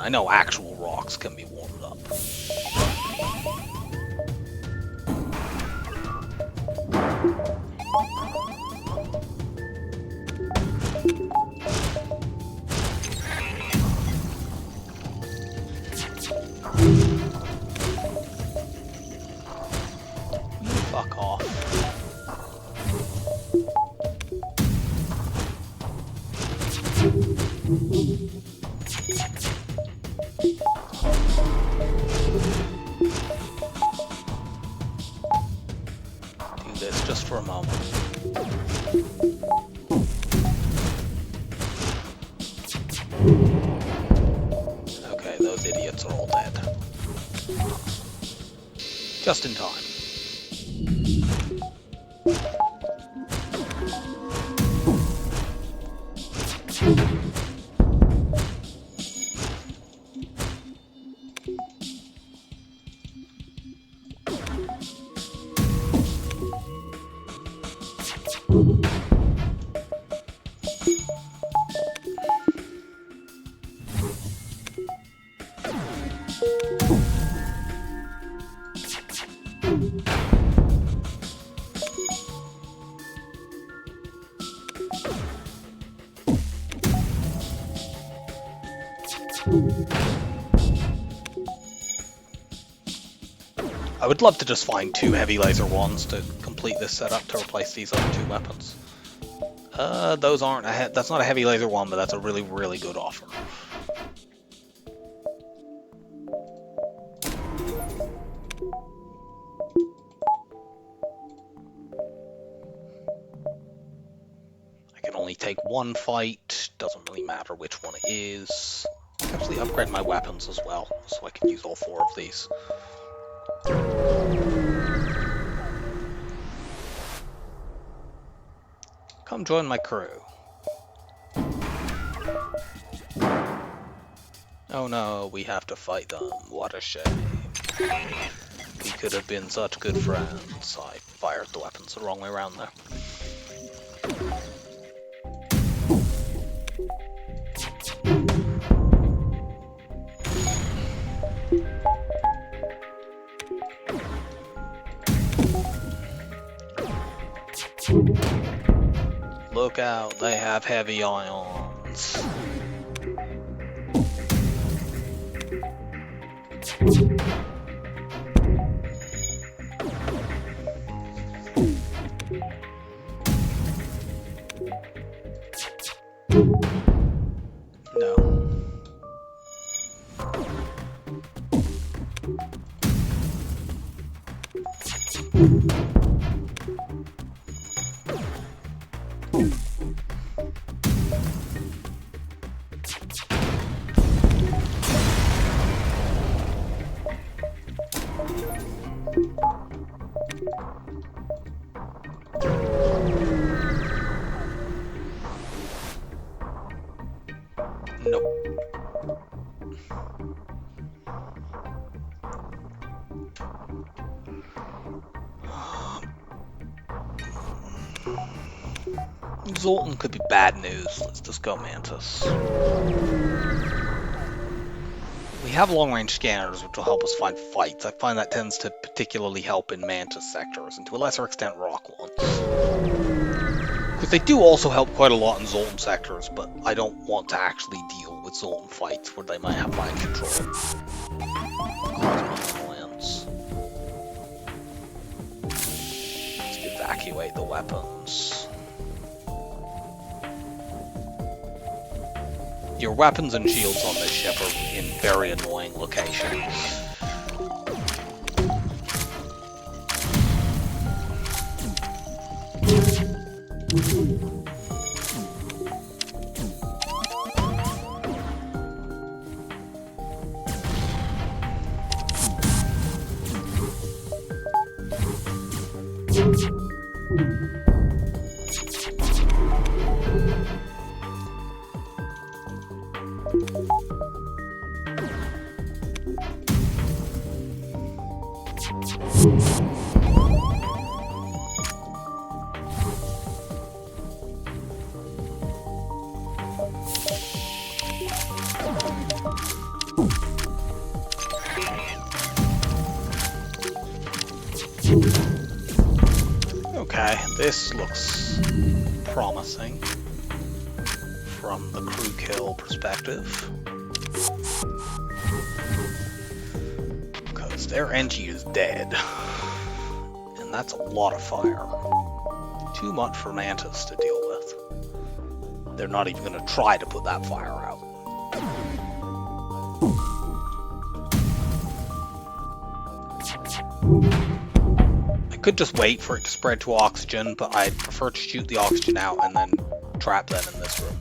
I know actual rocks can be warmed up. Fuck off. Do this just for a moment. Okay, those idiots are all dead. Just in time. I would love to just find 2 heavy laser wands to complete this setup to replace these other 2 weapons. Those aren't that's not a heavy laser wand, but that's a really, really good offer. I can only take 1 fight, doesn't really matter which one it is. I'll actually upgrade my weapons as well, so I can use all 4 of these. Come join my crew. Oh no, we have to fight them. What a shame. We could have been such good friends. I fired the weapons the wrong way around there. Look out, they have heavy ions. No. Nope. Zoltan could be bad news. Let's just go Mantis. We have long-range scanners, which will help us find fights. I find that tends to particularly help in Mantis sectors, and to a lesser extent rock ones. Because they do also help quite a lot in Zoltan sectors, but I don't want to actually deal with Zoltan fights where they might have mind control. Cause my annoyance. Let's evacuate the weapons. Your weapons and shields on this ship are in very annoying locations. This looks promising from the crew kill perspective. Because their NG is dead. And that's a lot of fire. Too much for Mantis to deal with. They're not even going to try to put that fire out. I could just wait for it to spread to oxygen, but I'd prefer to shoot the oxygen out and then trap them in this room.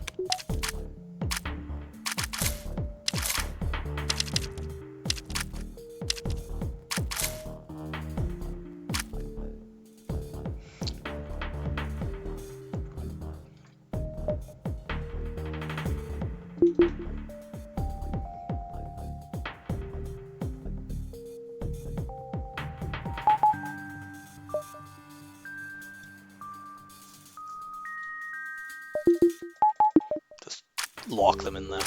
Just lock them in there.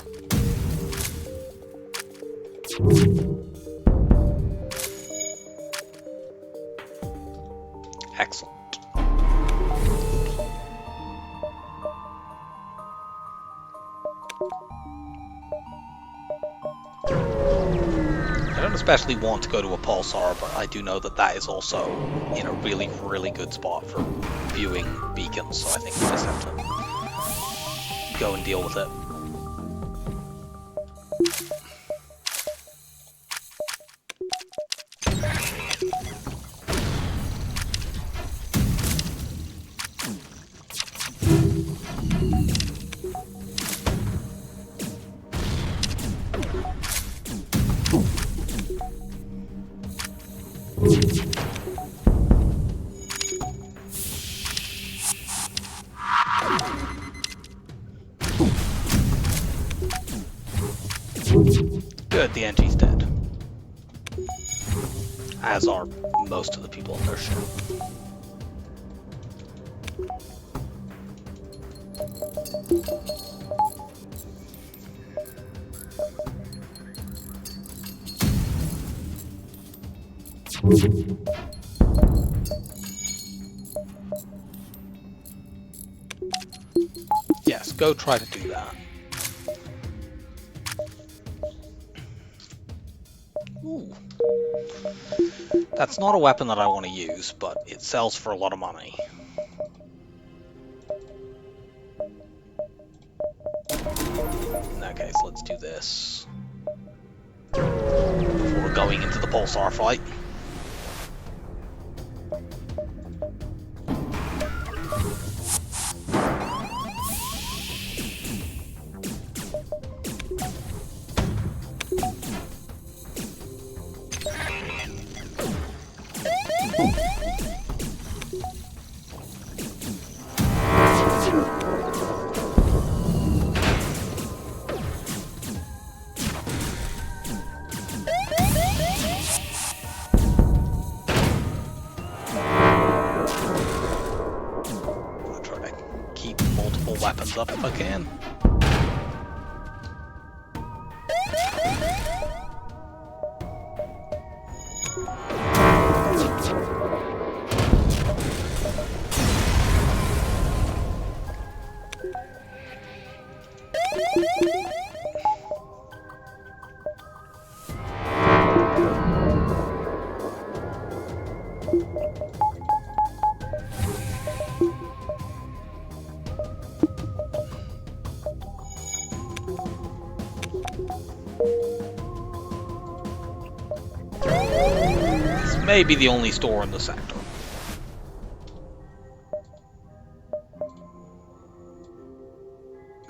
Excellent. I don't especially want to go to a pulsar, but I do know that that is also in a really, really good spot for viewing beacons, so I think we just have to go and deal with it. Good, the NG's dead. As are most of the people in their ship. Yes, go try to do that. Ooh. That's not a weapon that I want to use, but it sells for a lot of money. In that case, let's do this. Before going into the pulsar fight. Weapons up if I can. This may be the only store in the sector.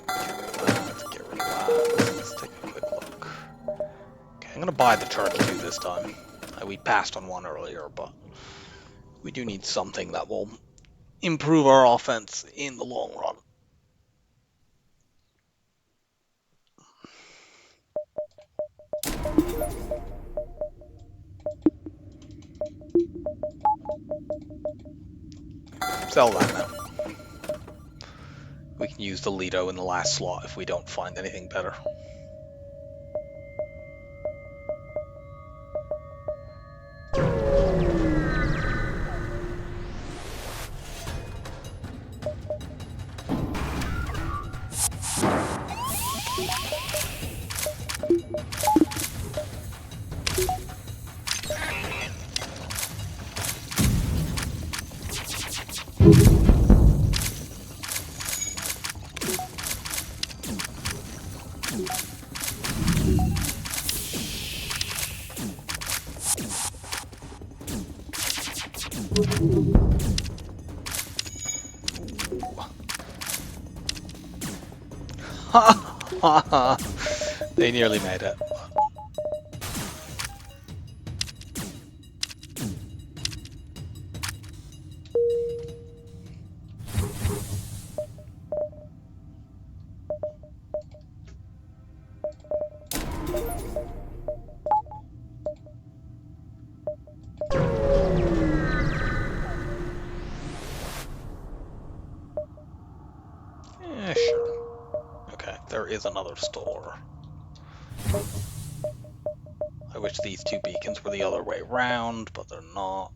Let's get rid of that. Let's take a quick look. Okay, I'm going to buy the charge 2 this time. We passed on one earlier, but we do need something that will improve our offense in the long run. Sell that now. We can use the Lido in the last slot if we don't find anything better. They nearly made it. Sure. Okay, there is another store. I wish these two beacons were the other way around, but they're not.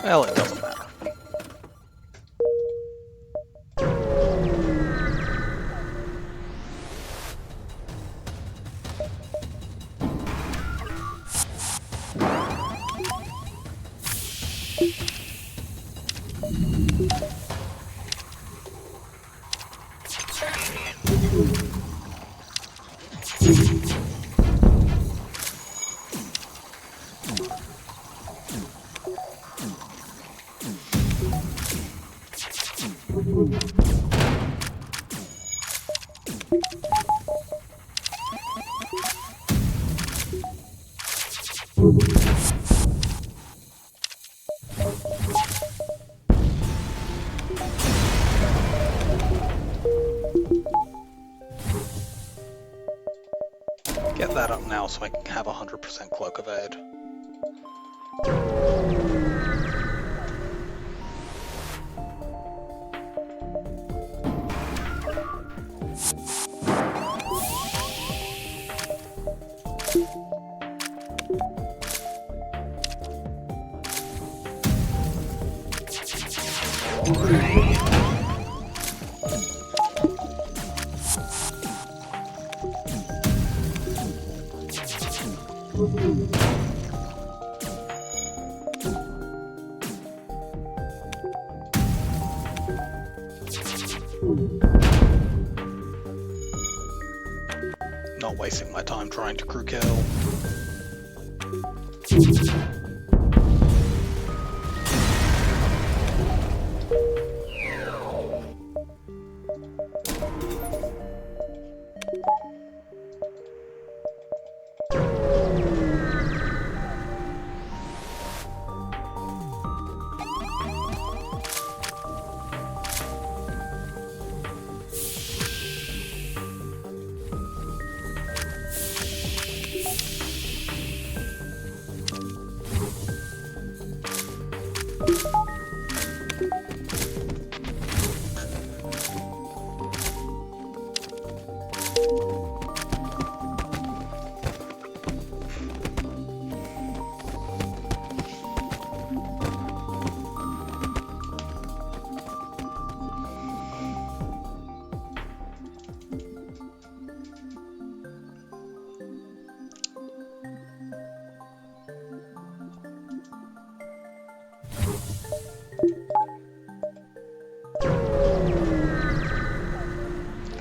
Well, it doesn't matter. Get that up now so I can have 100% cloak evade. Not wasting my time trying to crew kill.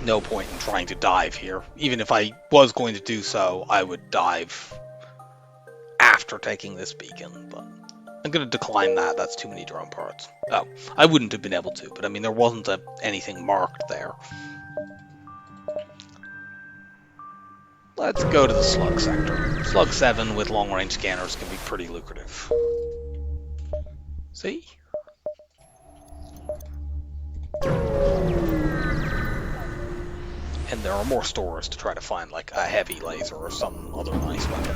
No point in trying to dive here. Even if I was going to do so, I would dive after taking this beacon, but I'm going to decline that. That's too many drone parts. Oh, I wouldn't have been able to, but I mean, there wasn't anything marked there. Let's go to the slug sector. Slug 7 with long-range scanners can be pretty lucrative. See? And there are more stores to try to find like a heavy laser or some other nice weapon.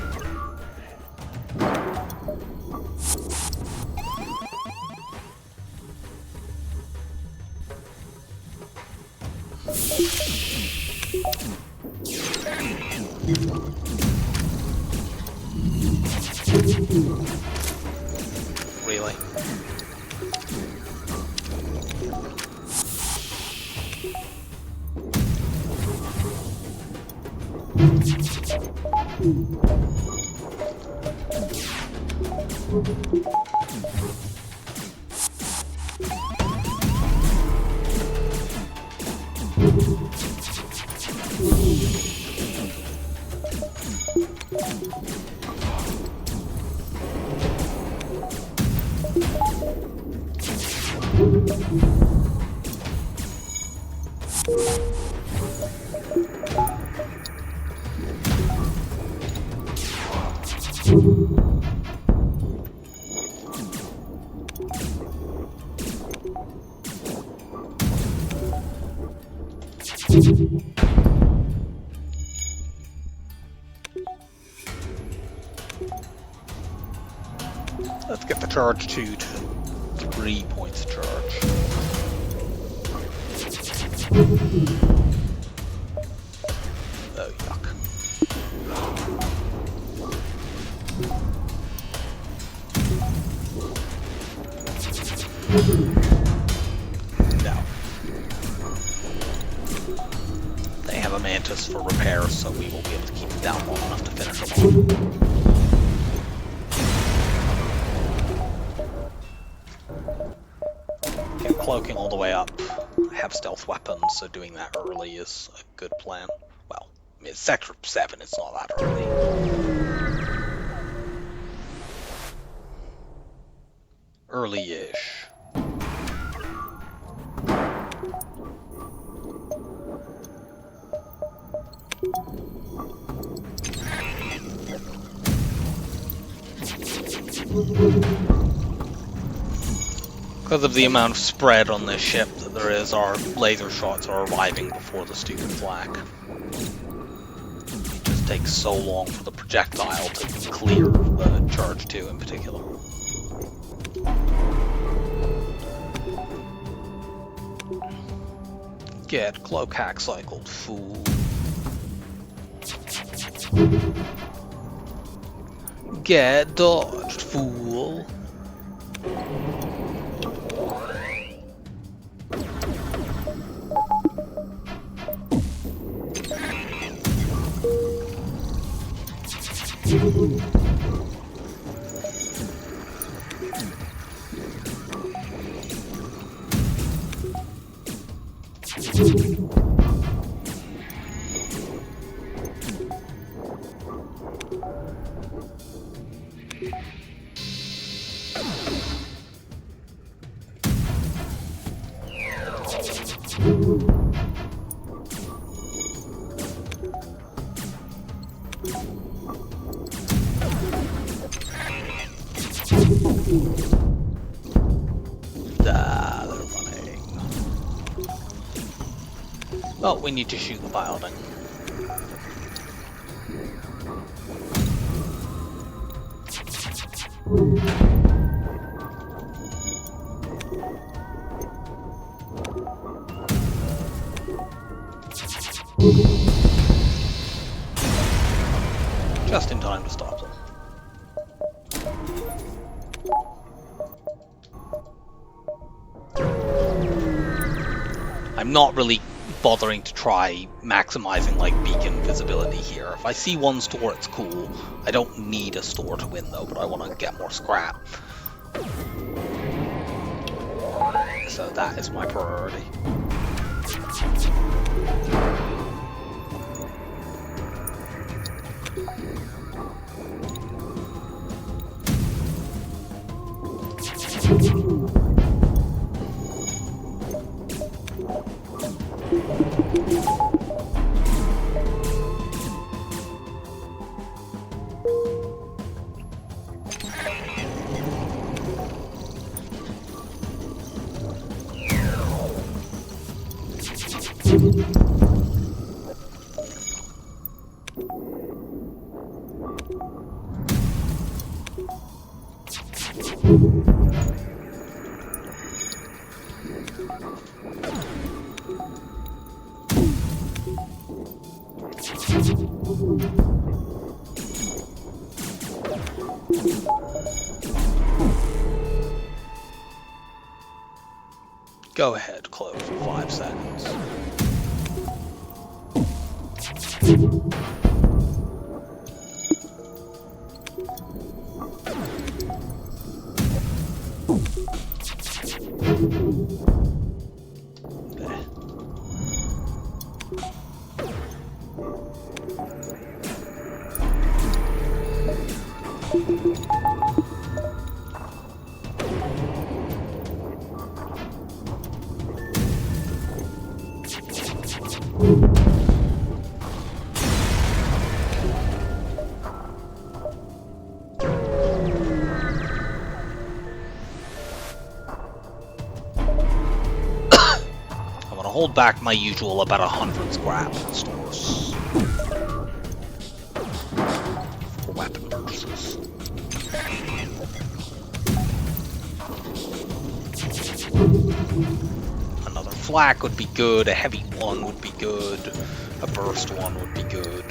Really? Let's get the charge to 3 points charge. Oh, yuck. No. They have a Mantis for repairs, so we will be able to keep it down long enough to finish them off. Cloaking all the way up. I have stealth weapons, so doing that early is a good plan. Well, I mean, it's Sector 7, it's not that early. Early-ish. Because of the amount of spread on this ship that there is, our laser shots are arriving before the stupid flak. It just takes so long for the projectile to clear the charge 2 in particular. Get cloak hack cycled, fool. Get dodged, fool. They're running. Oh, we need to shoot the building. Just in time to stop them. I'm not really bothering to try maximizing like beacon visibility here. If I see one store, it's cool. I don't need a store to win though, but I want to get more scrap. So that is my priority. Go ahead, close for 5 seconds. hold back my usual about 100 scrap stores for weapon purchases. Another flak would be good, a heavy one would be good, a burst one would be good.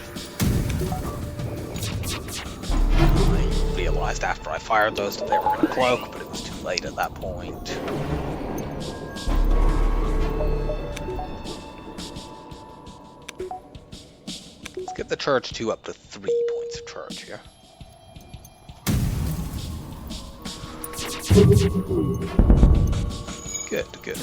I realized after I fired those that they were going to cloak, but it was too late at that point. Let's get the charge 2 up to 3 points of charge here. Good, good.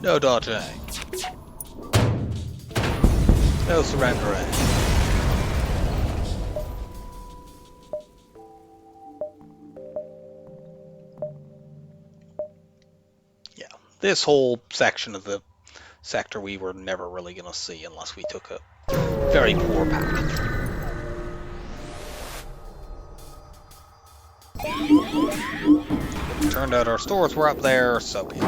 No dodging. No surrendering. Yeah, this whole section of the sector we were never really going to see unless we took a very poor path. It turned out our stores were up there, so be it.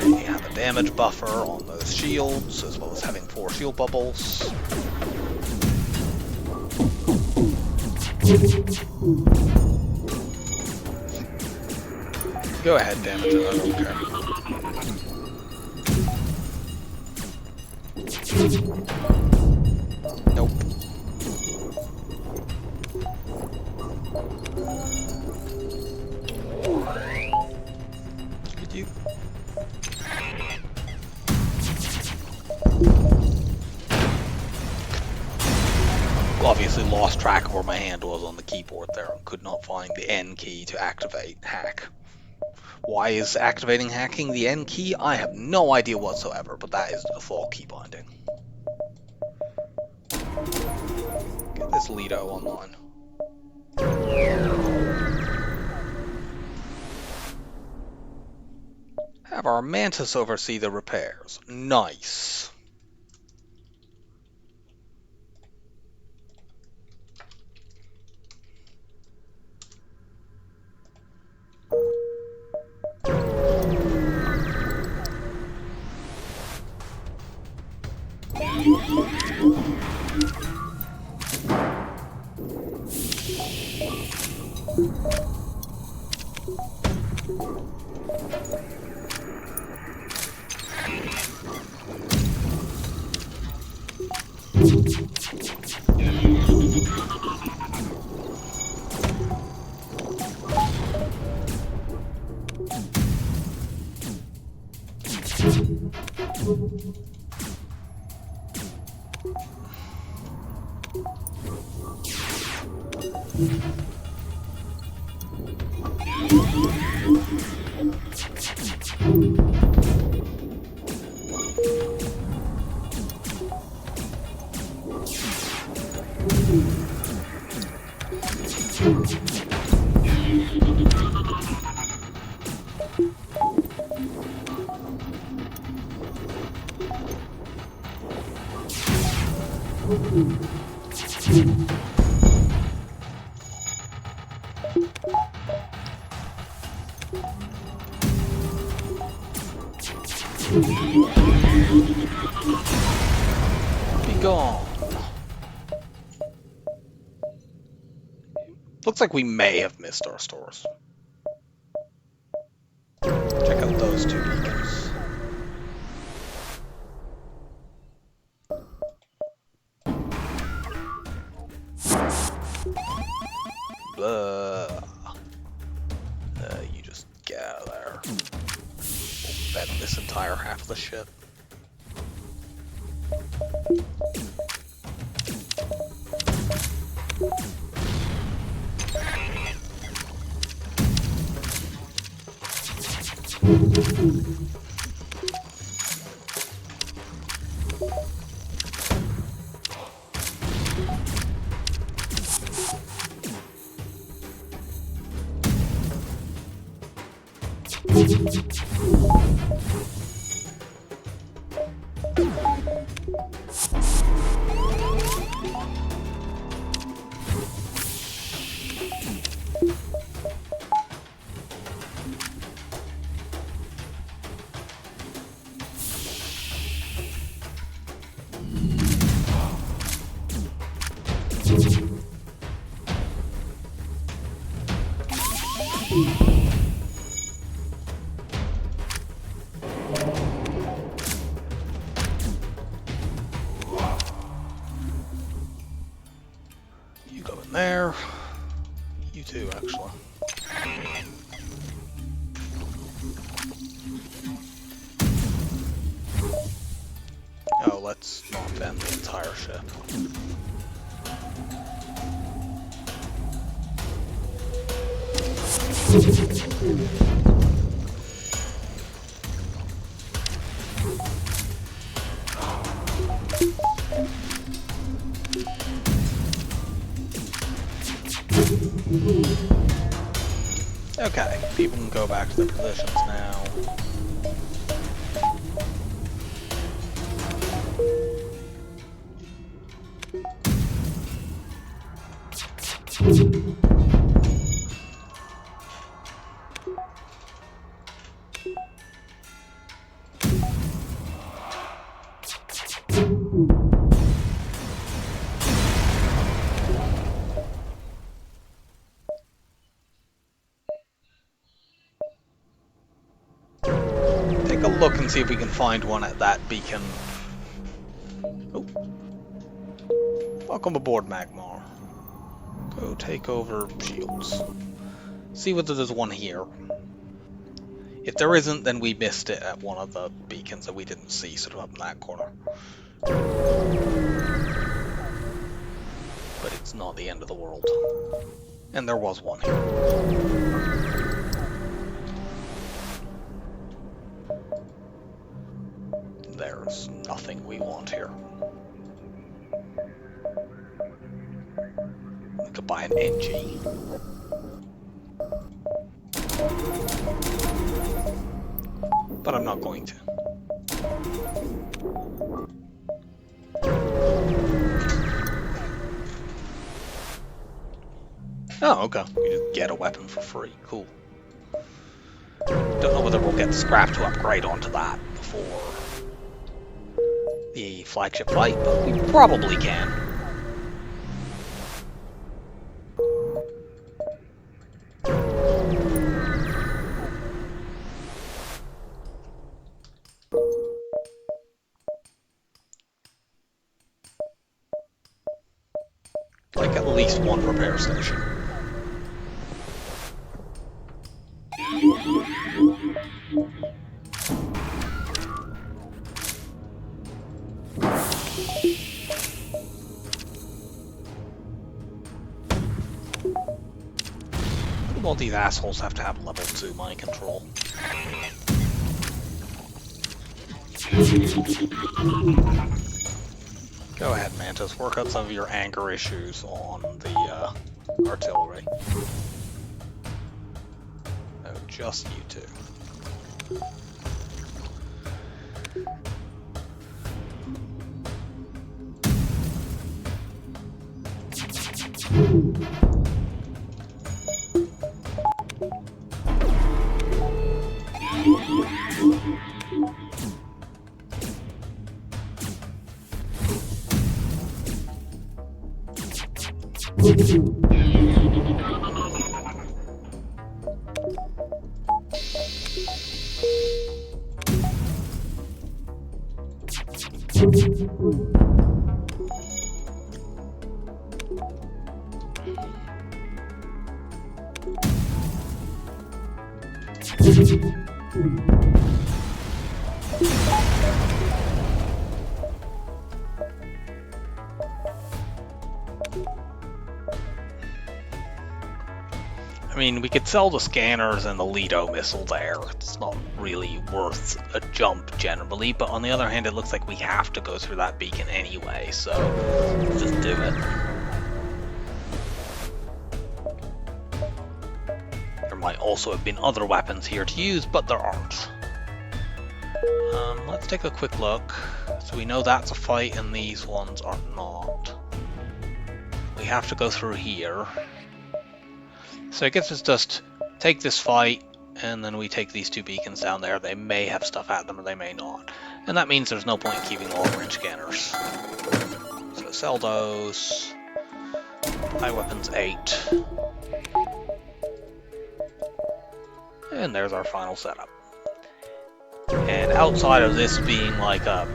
We have a damage buffer on those shields, as well as having 4 shield bubbles. Go ahead, damage it, I don't care. Nope. Could you? Obviously lost track of where my hand was on the keyboard there and could not find the N key to activate hack. Why is activating hacking the N key? I have no idea whatsoever, but that is the default key binding. Get this Lido online. Have our Mantis oversee the repairs. Nice. Be gone. Looks like we may have missed our stores. Check out those two beacons. Blah. You just get out of there. We'll bet this entire half of the ship. You go in there. You too, actually. Oh, let's not bend the entire ship. Okay, people can go back to their positions now. Take a look and see if we can find one at that beacon. Oh. Welcome aboard, Magmar. Go take over shields. See whether there's one here. If there isn't, then we missed it at one of the beacons that we didn't see, sort of up in that corner. But it's not the end of the world. And there was one here. There's nothing we want here. We could buy an NG. But I'm not going to. Oh, okay. We just get a weapon for free. Cool. Don't know whether we'll get the scrap to upgrade onto that before the flagship fight, but we probably can. Like at least one repair station. All these assholes have to have level 2 mind control. Go ahead, Mantis. Work out some of your anger issues on the artillery. Oh, just you two. I mean, we could sell the scanners and the Lido missile there. It's not really worth a jump generally, but on the other hand, it looks like we have to go through that beacon anyway, so let's just do it. There might also have been other weapons here to use, but there aren't. Let's take a quick look. So we know that's a fight and these ones are not. We have to go through here. So I guess it's just take this fight, and then we take these two beacons down there. They may have stuff at them, or they may not. And that means there's no point in keeping long-range scanners. So sell those. Buy weapons 8. And there's our final setup. And outside of this being like a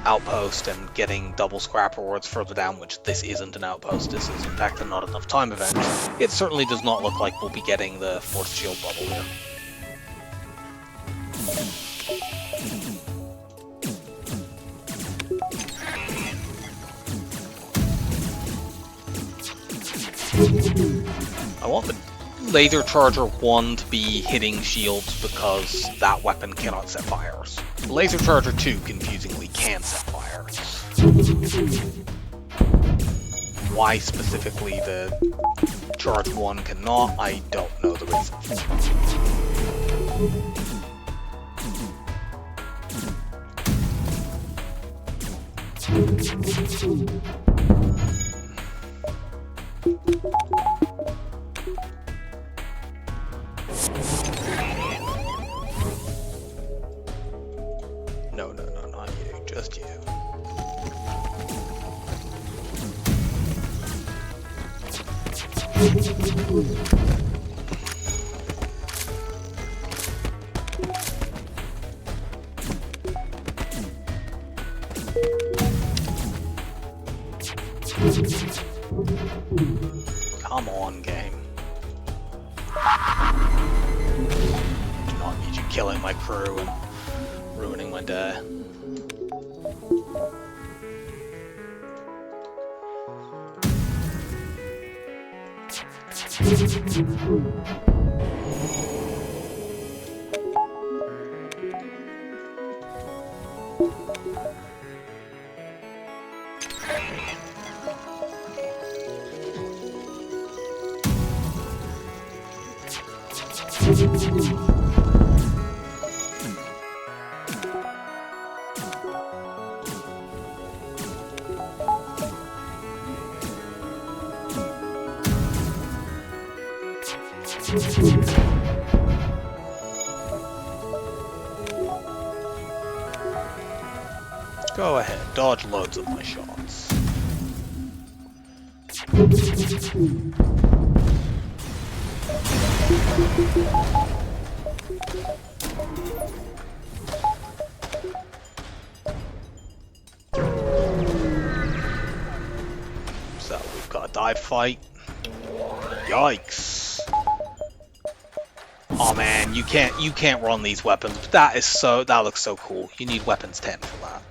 outpost and getting double scrap rewards further down, which this isn't an outpost, this is in fact a not enough time event, it certainly does not look like we'll be getting the force shield bubble here. I want the Laser Charger 1 to be hitting shields because that weapon cannot set fires. Laser Charger 2, confusingly, can set fires. Why specifically the Charge 1 cannot, I don't know the reason for No, not you, just you. Come on, game. Do not need you killing my crew and ruining my day. Go ahead, dodge loads of my shots. So we've got a dive fight. Yikes. Oh man, you can't run these weapons, but that looks so cool. You need weapons 10 for that.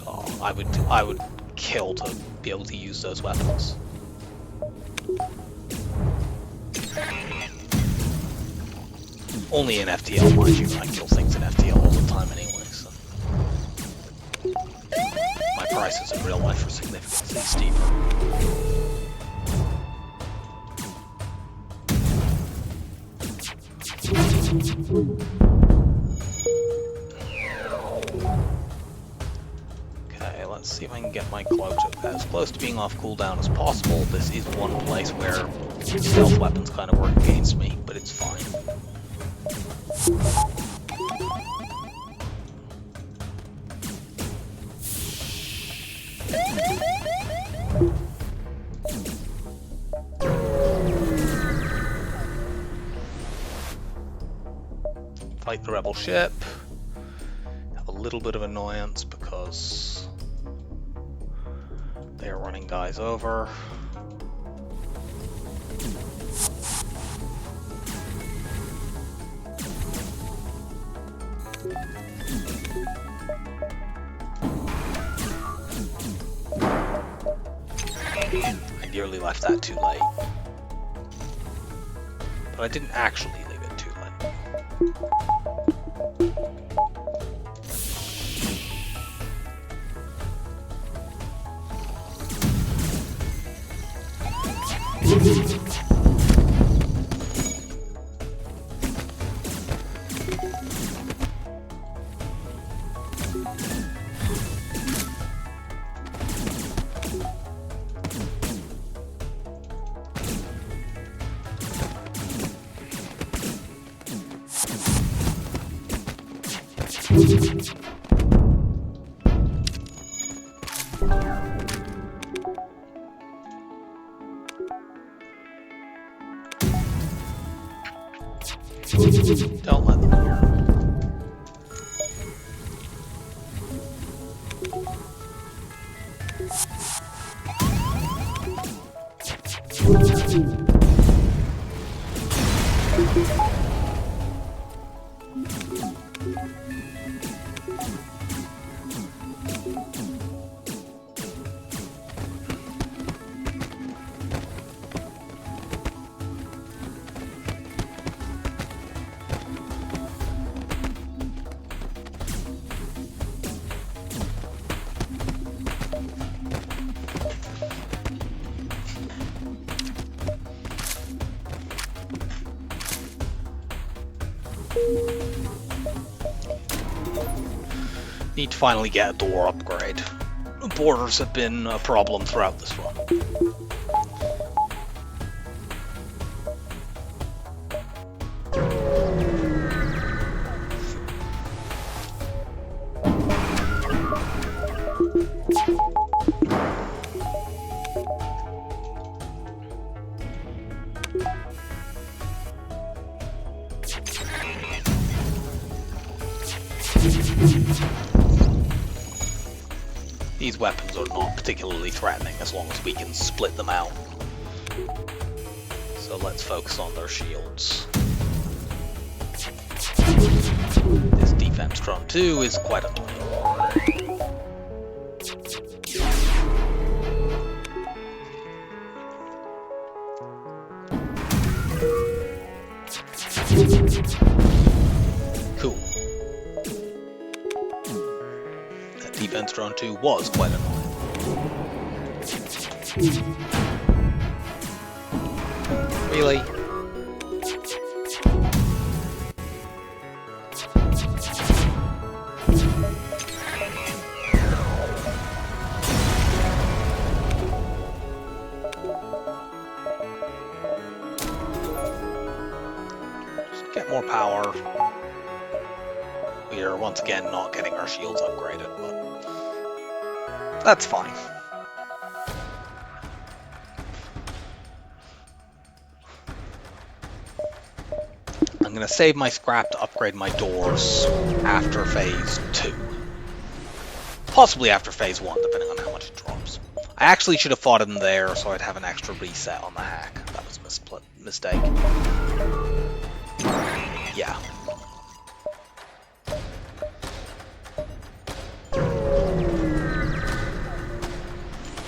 Oh, I would kill to be able to use those weapons. Only in FTL, mind you, I kill things in FTL all the time anyway, so... My prices in real life are significantly steeper. Okay, let's see if I can get my quota as close to being off cooldown as possible. This is one place where stealth weapons kind of work against me, but it's fine. fight the rebel ship. Have a little bit of annoyance because they're running guys over. I nearly left that too late. But I didn't actually leave it too late. Don't let them hear. Need to finally get a door upgrade. Borders have been a problem throughout this run. These weapons are not particularly threatening as long as we can split them out. So let's focus on their shields. This defense drone 2 is quite annoying. Cool. Defense drone 2 was quite annoying. Really? Just get more power. We are once again not getting our shields upgraded, but that's fine. I'm going to save my scrap to upgrade my doors after phase 2. Possibly after phase 1, depending on how much it drops. I actually should have fought him there so I'd have an extra reset on the hack. That was a mistake. Yeah.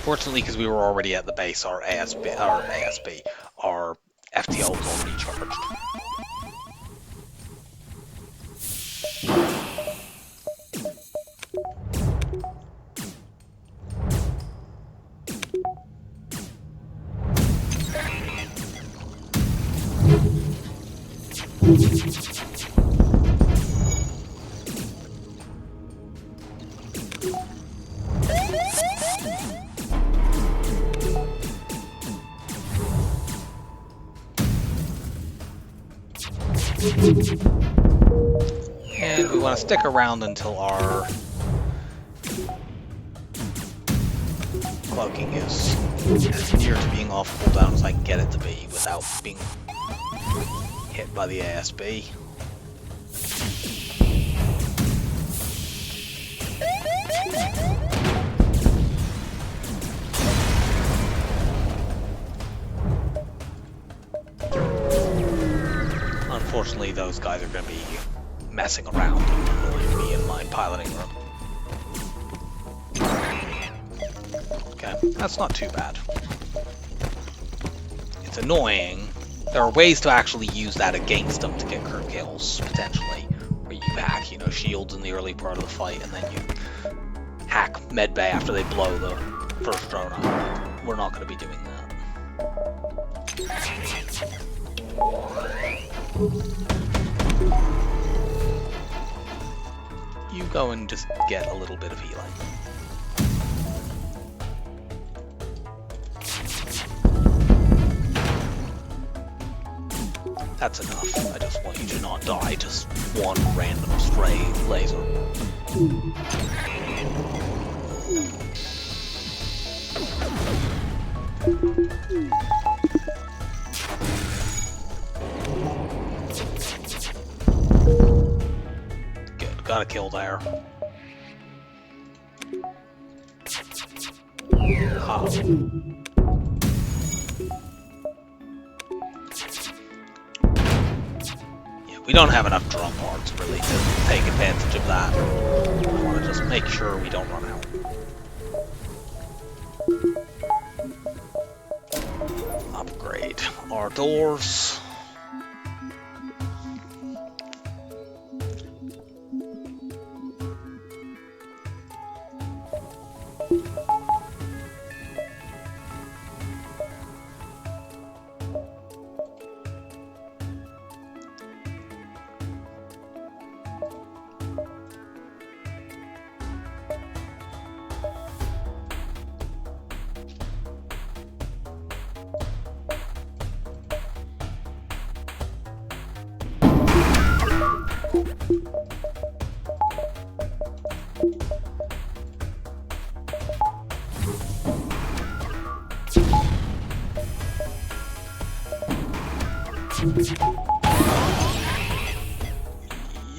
Fortunately, because we were already at the base, our FTL was already charged. And we want to stick around until our cloaking is as near to being off cooldown as I can get it to be without being hit by the ASB. Unfortunately, those guys are going to be messing around and annoying me in my piloting room. Okay, that's not too bad. It's annoying. There are ways to actually use that against them to get crew kills, potentially. Where you hack, you know, shields in the early part of the fight, and then you hack medbay after they blow the first drone up. We're not going to be doing that. You go and just get a little bit of healing. That's enough. I just want you to not die just one random stray laser. Good, got a kill there. Ah. We don't have enough drum parts really to take advantage of that. I want to just make sure we don't run out. Upgrade our doors.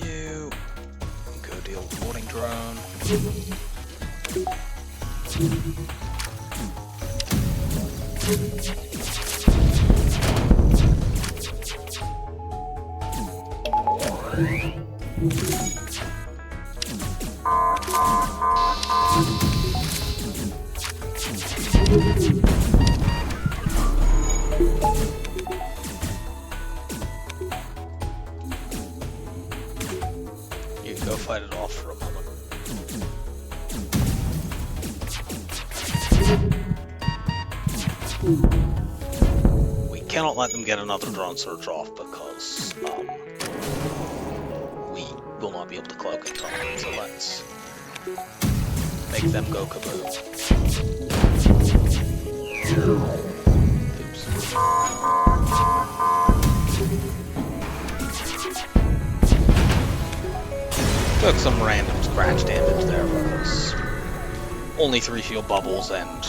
You go deal with boarding drone. You go fight it off for a moment. We cannot let them get another drone search off because we will not be able to cloak in time. So let's make them go kaboom. Oops. Took some random scratch damage there because only 3 shield bubbles and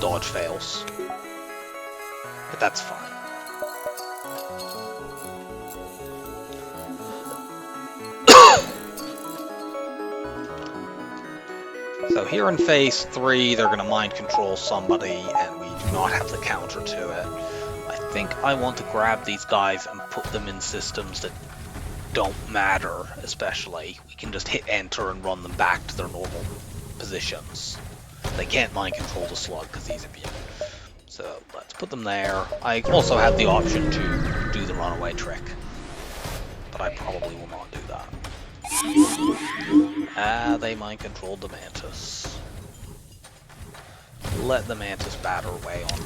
dodge fails. But that's fine. So here in phase 3, they're going to mind control somebody, and we do not have the counter to it. I think I want to grab these guys and put them in systems that don't matter, especially. We can just hit enter and run them back to their normal positions. They can't mind control the slug because he's immune. So let's put them there. I also have the option to do the runaway trick, but I probably will not do that. Ah, they mind controlled the mantis. Let the mantis batter away on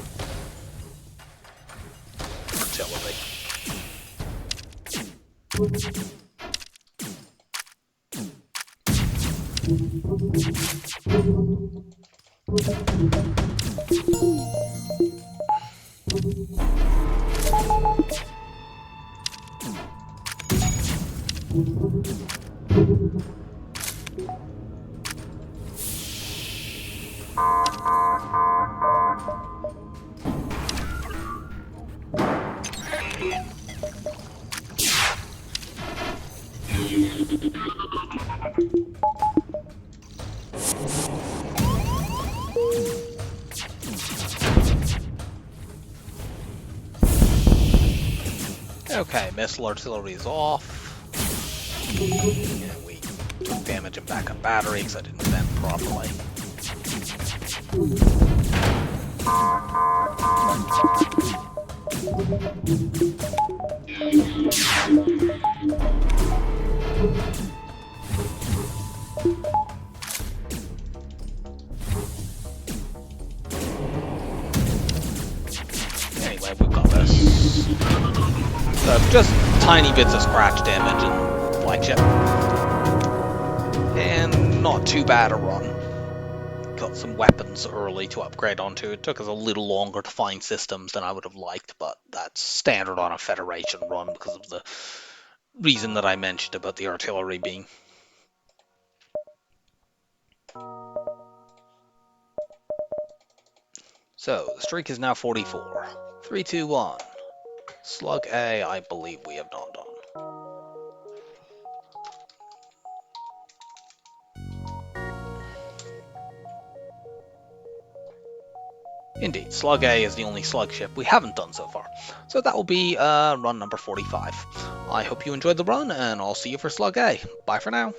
artillery. Okay, missile artillery is off. Yeah, we took damage and backup battery because I didn't vent properly. Anyway, we've got this. So just tiny bits of scratch damage and flagship. And not too bad a run. Got some weapons early to upgrade onto. It took us a little longer to find systems than I would have liked, but that's standard on a Federation run because of the reason that I mentioned about the artillery being. So, the streak is now 44. 3, 2, 1. Slug A, I believe we have not done. Indeed, Slug A is the only slug ship we haven't done so far. So that will be run number 45. I hope you enjoyed the run, and I'll see you for Slug A. Bye for now.